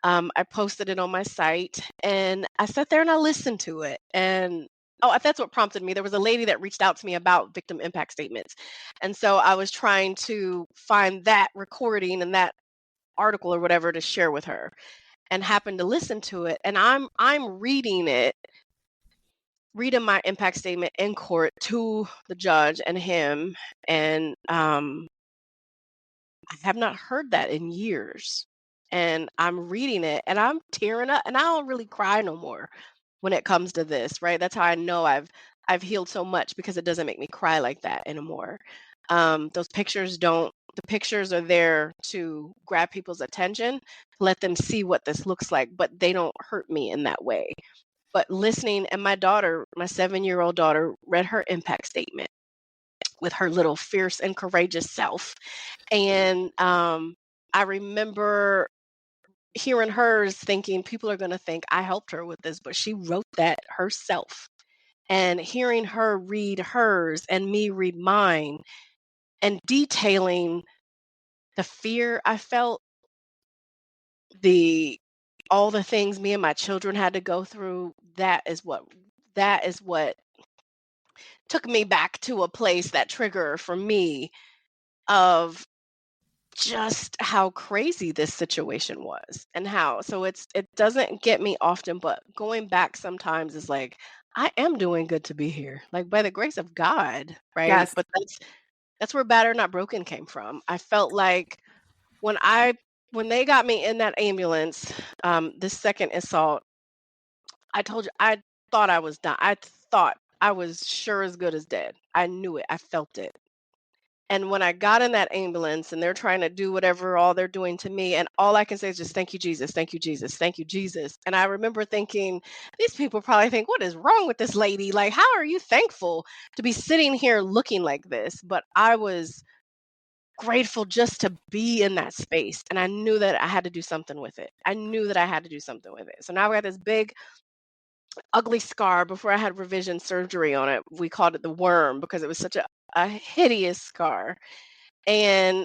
I posted it on my site, and I sat there and I listened to it. And that's what prompted me. There was a lady that reached out to me about victim impact statements, and so I was trying to find that recording and that article or whatever to share with her, and happened to listen to it. And I'm reading my impact statement in court to the judge and him, and I have not heard that in years. And I'm reading it and I'm tearing up, and I don't really cry no more when it comes to this, right? That's how I know I've healed so much, because it doesn't make me cry like that anymore. Those pictures don't The pictures are there to grab people's attention, let them see what this looks like, but they don't hurt me in that way. But listening, and my daughter, my 7-year-old daughter, read her impact statement with her little fierce and courageous self. And I remember hearing hers, thinking people are going to think I helped her with this, but she wrote that herself. And hearing her read hers and me read mine, and detailing the fear I felt, all the things me and my children had to go through, that is what took me back to a place, that trigger for me, of just how crazy this situation was, and how, so it doesn't get me often, but going back sometimes is like, I am doing good to be here, like, by the grace of God, right? Yes. But that's where Battered Not Broken came from. I felt like when they got me in that ambulance, this second assault, I told you, I thought I was done. I thought I was sure as good as dead. I knew it. I felt it. And when I got in that ambulance and they're trying to do whatever all they're doing to me, and all I can say is just, thank you, Jesus, thank you, Jesus, thank you, Jesus. And I remember thinking, these people probably think, what is wrong with this lady? Like, how are you thankful to be sitting here looking like this? But I was grateful just to be in that space. And I knew that I had to do something with it. I knew that I had to do something with it. So now we got this big, ugly scar. Before I had revision surgery on it, we called it the worm, because it was such a hideous scar. And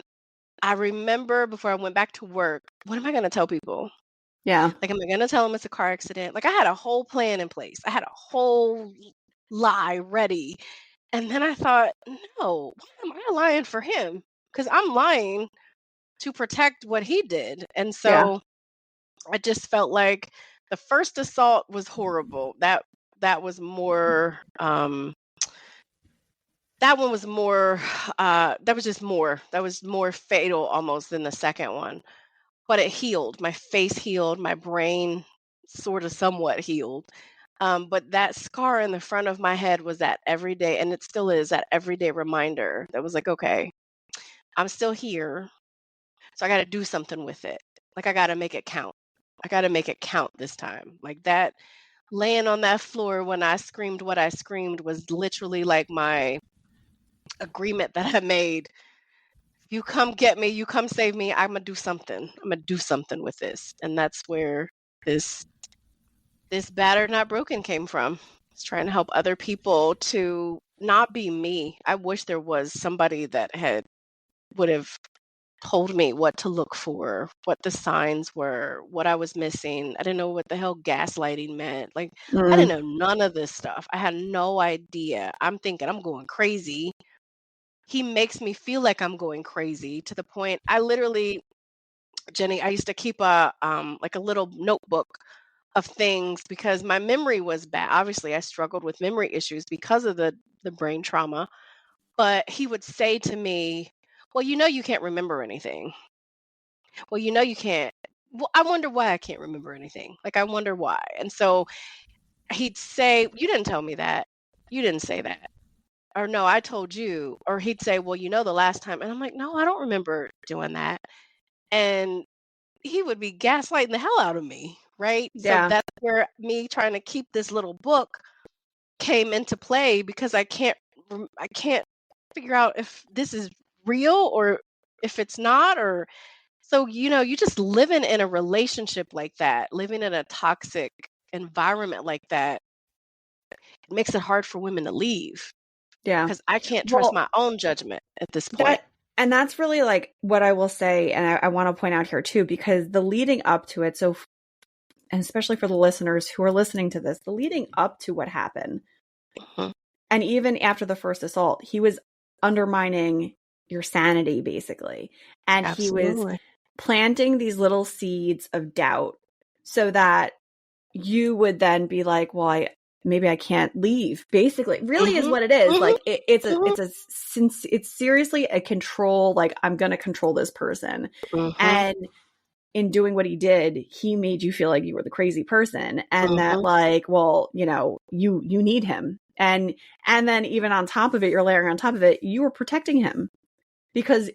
I remember before I went back to work, what am I going to tell people? Yeah. Like, am I going to tell them it's a car accident? Like, I had a whole plan in place. I had a whole lie ready. And then I thought, no, why am I lying for him? Because I'm lying to protect what he did. And Yeah. so I just felt like the first assault was horrible. That was more that one was more that was more fatal almost than the second one. But it healed. My face healed, my brain sort of somewhat healed. But that scar in the front of my head was that everyday, and it still is, that everyday reminder that was like, okay, I'm still here. So I got to do something with it. Like, I got to make it count. I got to make it count this time. Like, that laying on that floor when I screamed what I screamed was literally like my agreement that I made. You come get me, you come save me, I'm gonna do something. I'm gonna do something with this. And that's where this Battered Not Broken came from. It's trying to help other people to not be me. I wish there was somebody that would have told me what to look for, what the signs were, what I was missing. I didn't know what the hell gaslighting meant. Like, I didn't know none of this stuff. I had no idea. I'm thinking I'm going crazy. He makes me feel like I'm going crazy, to the point I literally, Jenny, I used to keep a like a little notebook of things, because my memory was bad. Obviously, I struggled with memory issues because of the brain trauma. But he would say to me, "Well, you can't remember anything. Well, you can't. Well, I wonder why I can't remember anything. Like, I wonder why." And so he'd say, "You didn't tell me that. You didn't say that." Or, "No, I told you." Or he'd say, "Well, the last time." And I'm like, "No, I don't remember doing that." And he would be gaslighting the hell out of me, right? So Yeah. that's where me trying to keep this little book came into play, because I can't figure out if this is real or if it's not. Or so, you just living in a relationship like that, living in a toxic environment like that, makes it hard for women to leave Yeah. because I can't trust Well, my own judgment at this point. that's really like what I will say. And I want to point out here too, because the leading up to it. So, and especially for the listeners who are listening to this, the leading up to what happened. Mhm. And even after the first assault, he was undermining your sanity, basically. And he was Absolutely. planting these little seeds of doubt so that you would then be like, well, maybe I can't leave. Basically, really is Mhm. what it is. Mhm. Like Mhm. it's seriously a control. Like, I'm going to control this person. Mhm. And in doing what he did, he made you feel like you were the crazy person, and that, Mhm. like, well, you need him. And then even on top of it, you're layering on top of it, you were protecting him because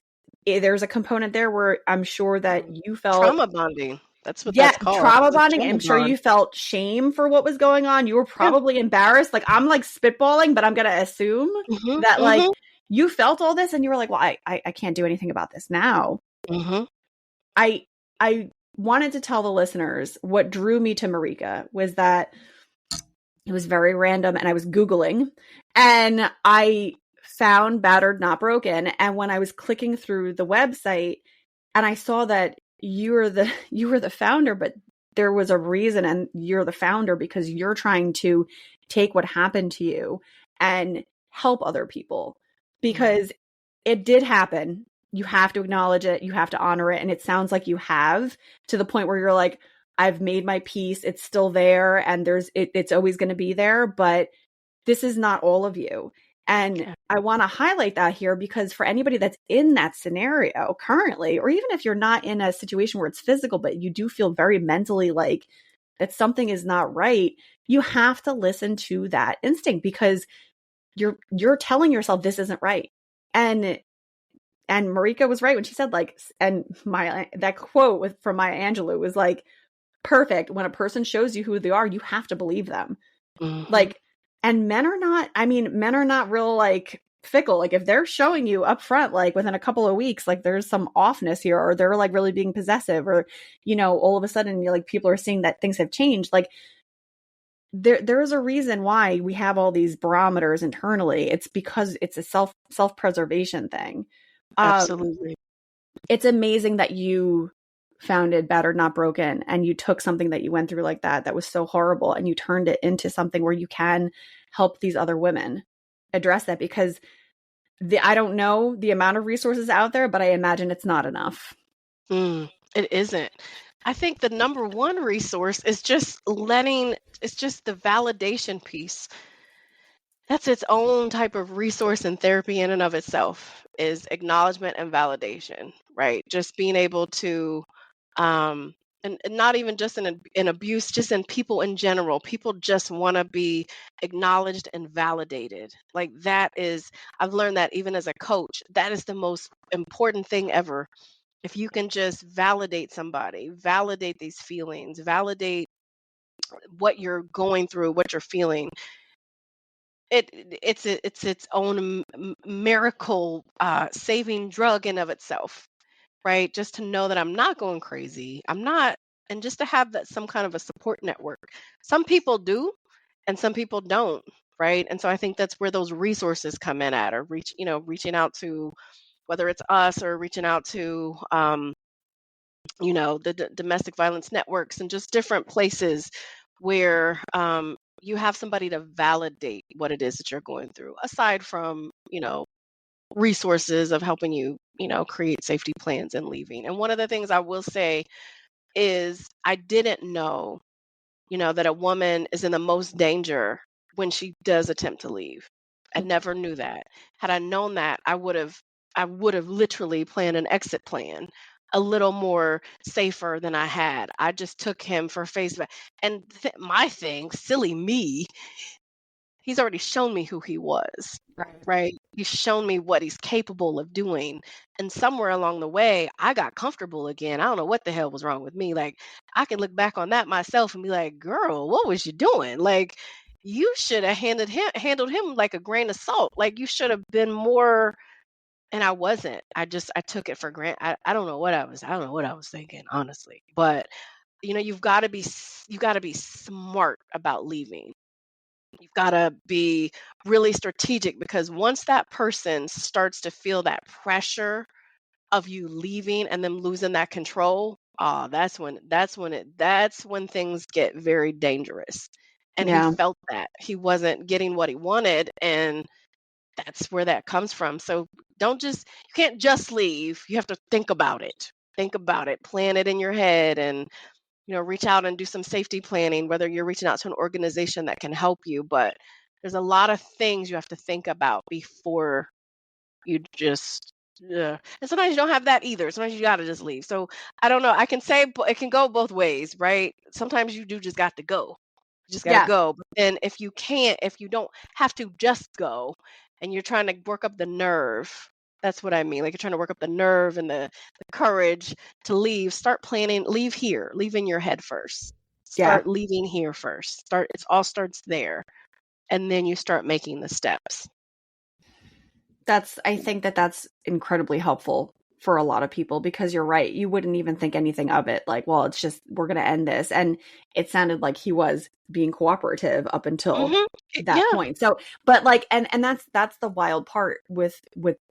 there's a component there where I'm sure that you felt, Trauma bonding. That's what yeah, that's called. trauma It's a bonding. trauma I'm sure bond. you felt shame for what was going on. You were Yeah. probably embarrassed. Like, I'm like spitballing, but I'm going to assume Mhm. that, like, Mhm. you felt all this and you were like, well, I can't do anything about this now. Mhm. I wanted to tell the listeners what drew me to Marica was that it was very random, and I was Googling and I found Battered Not Broken. And when I was clicking through the website and I saw that you were the founder, but there was a reason, and you're the founder because you're trying to take what happened to you and help other people, because it did happen. You have to acknowledge it. You have to honor it. And it sounds like you have, to the point where you're like, I've made my peace. It's still there. And it's always going to be there. But this is not all of you. And Okay. I want to highlight that here, because for anybody that's in that scenario currently, or even if you're not in a situation where it's physical, but you do feel very mentally like that something is not right, you have to listen to that instinct, because you're telling yourself this isn't right. And Marica was right when she said, like, and that quote from Maya Angelou was like perfect. When a person shows you who they are, you have to believe them. Mhm. Like, and men are not real, like, fickle. Like, if they're showing you up front, like within a couple of weeks, like there's some offness here, or they're like really being possessive, or, all of a sudden you're like, people are seeing that things have changed. Like, there is a reason why we have all these barometers internally. It's because it's a self-preservation thing. Absolutely. It's amazing that you founded Battered Not Broken, and you took something that you went through like that was so horrible, and you turned it into something where you can help these other women address that, because I don't know the amount of resources out there, but I imagine it's not enough. It isn't. I think the number one resource is it's just the validation piece. That's its own type of resource and therapy in and of itself, is acknowledgement and validation, right? Just being able to, um, and not even just in abuse, just in people in general. People just want to be acknowledged and validated. Like, that is, I've learned that even as a coach, that is the most important thing ever. If you can just validate somebody, validate these feelings, validate what you're going through, what you're feeling, it's its own miracle saving drug in of itself, right? Just to know that I'm not going crazy, I'm not, and just to have that some kind of a support network. Some people do, and some people don't, right? And so I think that's where those resources come in at, or reaching out to, whether it's us or reaching out to the domestic violence networks and just different places where you have somebody to validate what it is that you're going through, aside from resources of helping you create safety plans and leaving. And one of the things I will say is, I didn't know that a woman is in the most danger when she does attempt to leave. I never knew that. Had I known that, I would have literally planned an exit plan a little more safer than I had. I just took him for face value. And my thing, silly me, he's already shown me who he was, Right. right? He's shown me what he's capable of doing. And somewhere along the way, I got comfortable again. I don't know what the hell was wrong with me. Like, I can look back on that myself and be like, girl, what was you doing? Like, you should have handled him like a grain of salt. Like, you should have been more. And I wasn't. I took it for granted. I don't know what I was thinking, honestly. But you've got to be smart about leaving. you've got to be really strategic, because once that person starts to feel that pressure of you leaving and them losing that control, that's when things get very dangerous. And he Yeah. felt that he wasn't getting what he wanted, and that's where that comes from. So you can't just leave. You have to think about it. Think about it, plan it in your head, and reach out and do some safety planning, whether you're reaching out to an organization that can help you. But there's a lot of things you have to think about before you just, yeah. And sometimes you don't have that either. Sometimes you got to just leave. So I don't know. I can say it can go both ways, right? Sometimes you do just got to go. You just got to Yeah. go. But then if you don't have to just go, and you're trying to work up the nerve, that's what I mean. Like, you're trying to work up the nerve and the courage to leave, start planning, leave here, leave in your head first. Yeah. Start leaving here first. It all starts there. And then you start making the steps. I think that's incredibly helpful for a lot of people, because you're right. You wouldn't even think anything of it. Like, well, it's just, we're going to end this. And it sounded like he was being cooperative up until that Yeah. point. So, but like, and that's the wild part with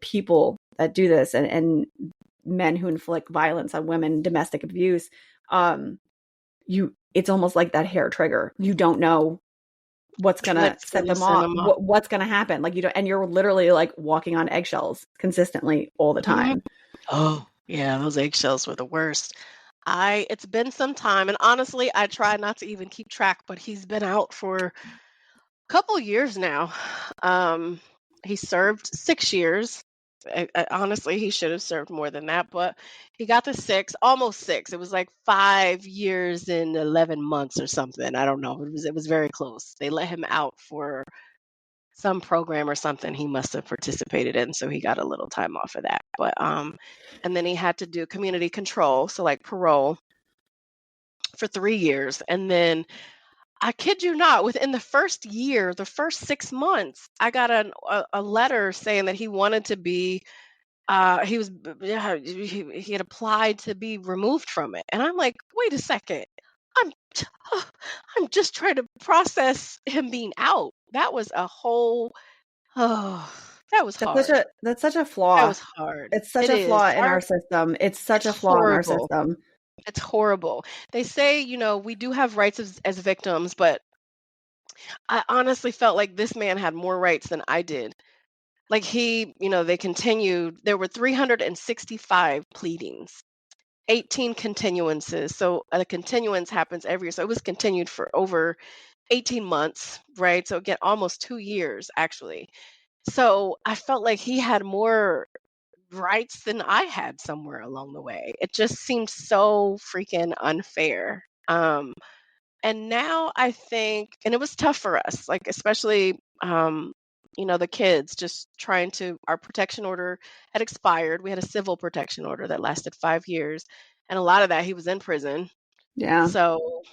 people that do this, and men who inflict violence on women, domestic abuse. It's almost like that hair trigger. You don't know what's gonna set them send off, them off. what's gonna happen. Like, you don't, and you're literally like walking on eggshells consistently all the Mhm. time. Oh, yeah, those eggshells were the worst. It's been some time, and honestly, I try not to even keep track, but he's been out for a couple years now. Um, he served 6 years. Honestly, he should have served more than that, but he got the almost six. It was like 5 years and 11 months or something. I don't know. It was very close. They let him out for some program or something he must have participated in, so he got a little time off of that. But and then he had to do community control, so like parole, for 3 years. And then, I kid you not, within the first year, the first 6 months, I got a letter saying that he wanted to be he was yeah, he had applied to be removed from it. And I'm like, wait a second, i'm I'm just trying to process him being out. That was a whole Oh, that was hard. That's such a That flaw. was hard. It's such It a is. flaw in our system. It's such It's a flaw in our horrible. system. It's horrible. They say, we do have rights as victims, but I honestly felt like this man had more rights than I did. Like, they continued. There were 365 pleadings, 18 continuances. So a continuance happens every year. So it was continued for over 18 months, right? So again, almost 2 years, actually. So I felt like he had more rights than I had somewhere along the way. It just seemed so freaking unfair. And now I think, and it was tough for us, like, especially, the kids, just trying to, our protection order had expired. We had a civil protection order that lasted 5 years. And a lot of that, he was in prison. Yeah. So,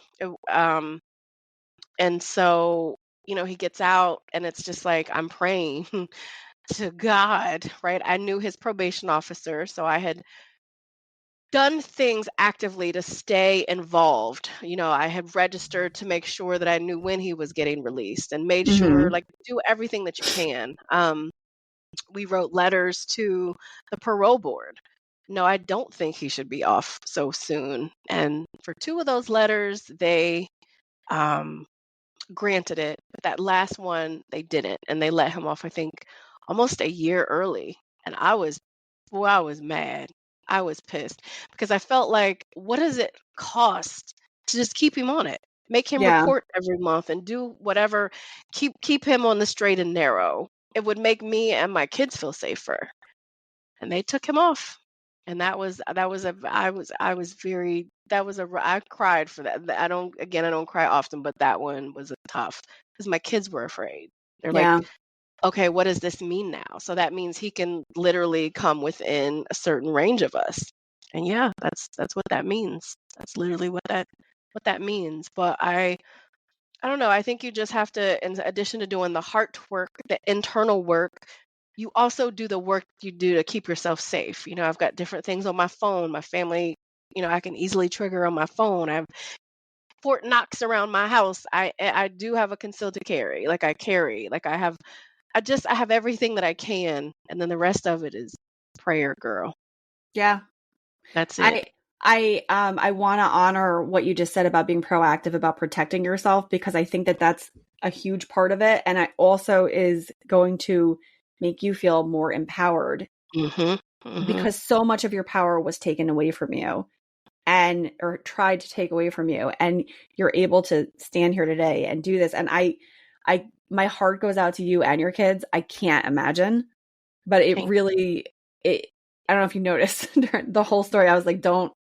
and so, he gets out, and it's just like, I'm praying to God, right? I knew his probation officer, so I had done things actively to stay involved. I had registered to make sure that I knew when he was getting released, and made sure, Hmm. like, do everything that you can. We wrote letters to the parole board. No, I don't think he should be off so soon. And for two of those letters, they um, granted it, but that last one they didn't, and they let him off, I think, almost a year early. And I was mad. I was pissed, because I felt like, what does it cost to just keep him on it? Make him Yeah. report every month and do whatever. Keep him on the straight and narrow. It would make me and my kids feel safer. And they took him off. And I cried for that. I don't cry often, but that one was tough, because my kids were afraid. They're like, Yeah. okay, what does this mean now? So that means he can literally come within a certain range of us. And yeah, that's what that means. That's literally what that means. But I don't know. I think you just have to, in addition to doing the heart work, the internal work, you also do the work you do to keep yourself safe. I've got different things on my phone. My family, I can easily trigger on my phone. I have Fort Knox around my house. I do have a concealed carry. Like I carry. Like I have everything that I can, and then the rest of it is prayer, girl. Yeah. That's it. I want to honor what you just said about being proactive about protecting yourself, because I think that that's a huge part of it, and I also is going to make you feel more empowered, because so much of your power was taken away from you or tried to take away from you, and you're able to stand here today and do this. And my heart goes out to you and your kids. I can't imagine, but I don't know if you noticed during the whole story, I was like, don't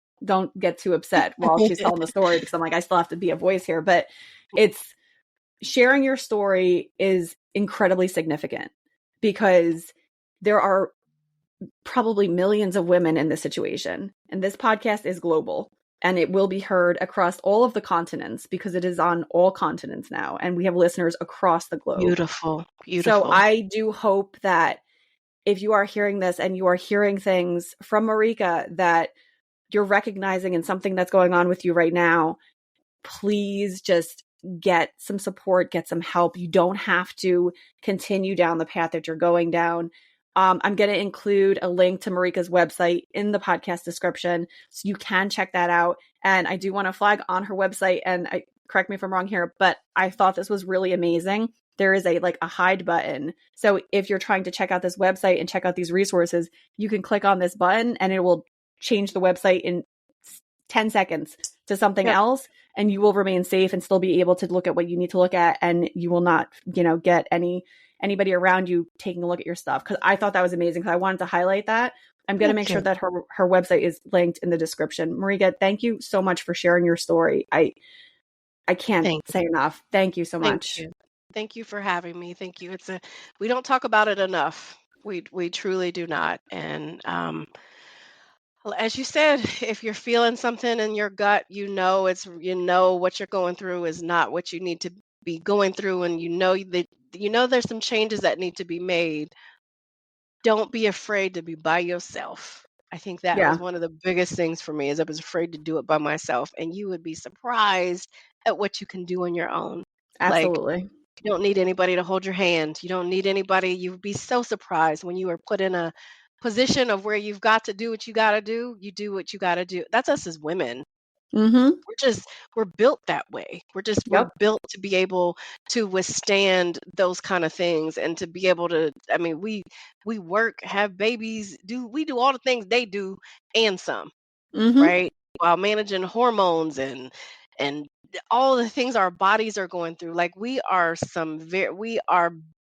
get too upset while she's telling the story, because I'm like, I still have to be a voice here. But it's sharing your story is incredibly significant, because there are probably millions of women in this situation. And this podcast is global, and it will be heard across all of the continents, because it is on all continents now. And we have listeners across the globe. Beautiful. So I do hope that if you are hearing this and you are hearing things from Marica that you're recognizing in something that's going on with you right now, please just get some support, get some help. You don't have to continue down the path that you're going down. I'm going to include a link to Marica's website in the podcast description, so you can check that out. And I do want to flag on her website, and correct me if I'm wrong here, but I thought this was really amazing. There is a hide button. So if you're trying to check out this website and check out these resources, you can click on this button and it will change the website in 10 seconds to something else, and you will remain safe and still be able to look at what you need to look at, and you will not, get anybody around you taking a look at your stuff. Because I thought that was amazing, because I wanted to highlight that. I'm going to make sure that her website is linked in the description. Marica, thank you so much for sharing your story. I can't say enough. Thank you so much. Thank you for having me. Thank you. We don't talk about it enough. We truly do not. And as you said, if you're feeling something in your gut, what you're going through is not what you need to be going through, and there's some changes that need to be made. Don't be afraid to be by yourself. I think that was one of the biggest things for me, is I was afraid to do it by myself, and you would be surprised at what you can do on your own. Absolutely. You don't need anybody to hold your hand. You don't need anybody. You'd be so surprised when you are put in a position of where you've got to do what you got to do. You do what you got to do. That's us as women. We're built that way. We're built to be able to withstand those kind of things, and to be able to, we work, have babies, we do all the things they do and some, right? While managing hormones and all the things our bodies are going through. Like, we are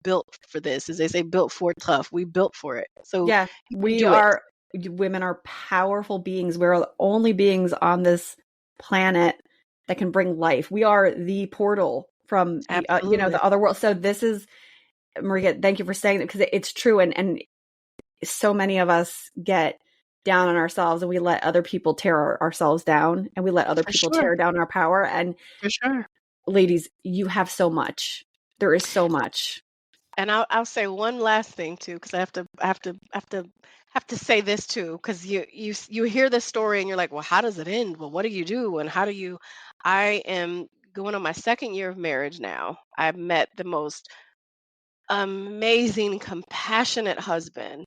built for this. As they say, built for tough. We built for it. So women are powerful beings. We're the only beings on this planet that can bring life. We are the portal from the other world. So this is, Marica, thank you for saying that, because it's true. And so many of us get down on ourselves, and we let other people tear ourselves down, and we let other people tear down our power. And ladies, you have so much. There is so much. And I'll say one last thing too, because I have to say this too, because you hear this story and you're like, well, how does it end? Well, what do you do? And I am going on my second year of marriage now. I've met the most amazing, compassionate husband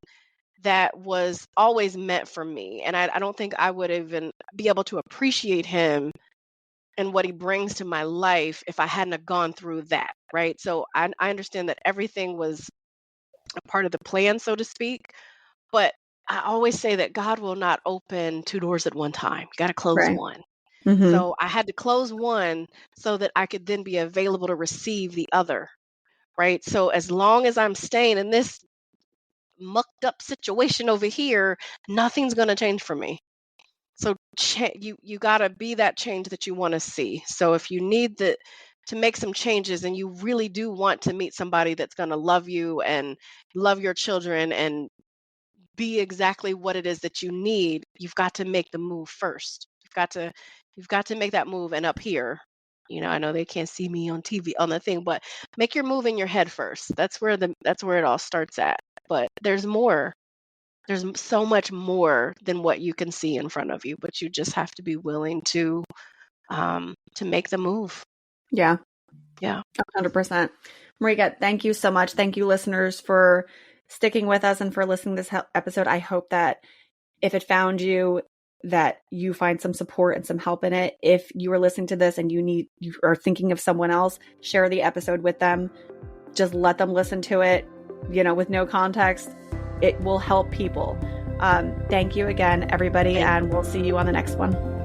that was always meant for me. And I don't think I would even be able to appreciate him and what he brings to my life if I hadn't have gone through that, right? So I understand that everything was a part of the plan, so to speak. But I always say that God will not open two doors at one time. You got to close one. So I had to close one so that I could then be available to receive the other, right? So as long as I'm staying in this mucked up situation over here, nothing's going to change for me. So you got to be that change that you want to see. So if you need to make some changes, and you really do want to meet somebody that's going to love you and love your children and be exactly what it is that you need, you've got to make the move first. You've got to make that move. And up here, I know they can't see me on TV on the thing, but make your move in your head first. That's where it all starts at. But there's more. There's so much more than what you can see in front of you, but you just have to be willing to to make the move. Yeah. Yeah. 100%. Marica, thank you so much. Thank you, listeners, for sticking with us and for listening to this episode. I hope that if it found you, that you find some support and some help in it. If you are listening to this and you are thinking of someone else, share the episode with them. Just let them listen to it, with no context. It will help people. Thank you again, everybody, and we'll see you on the next one.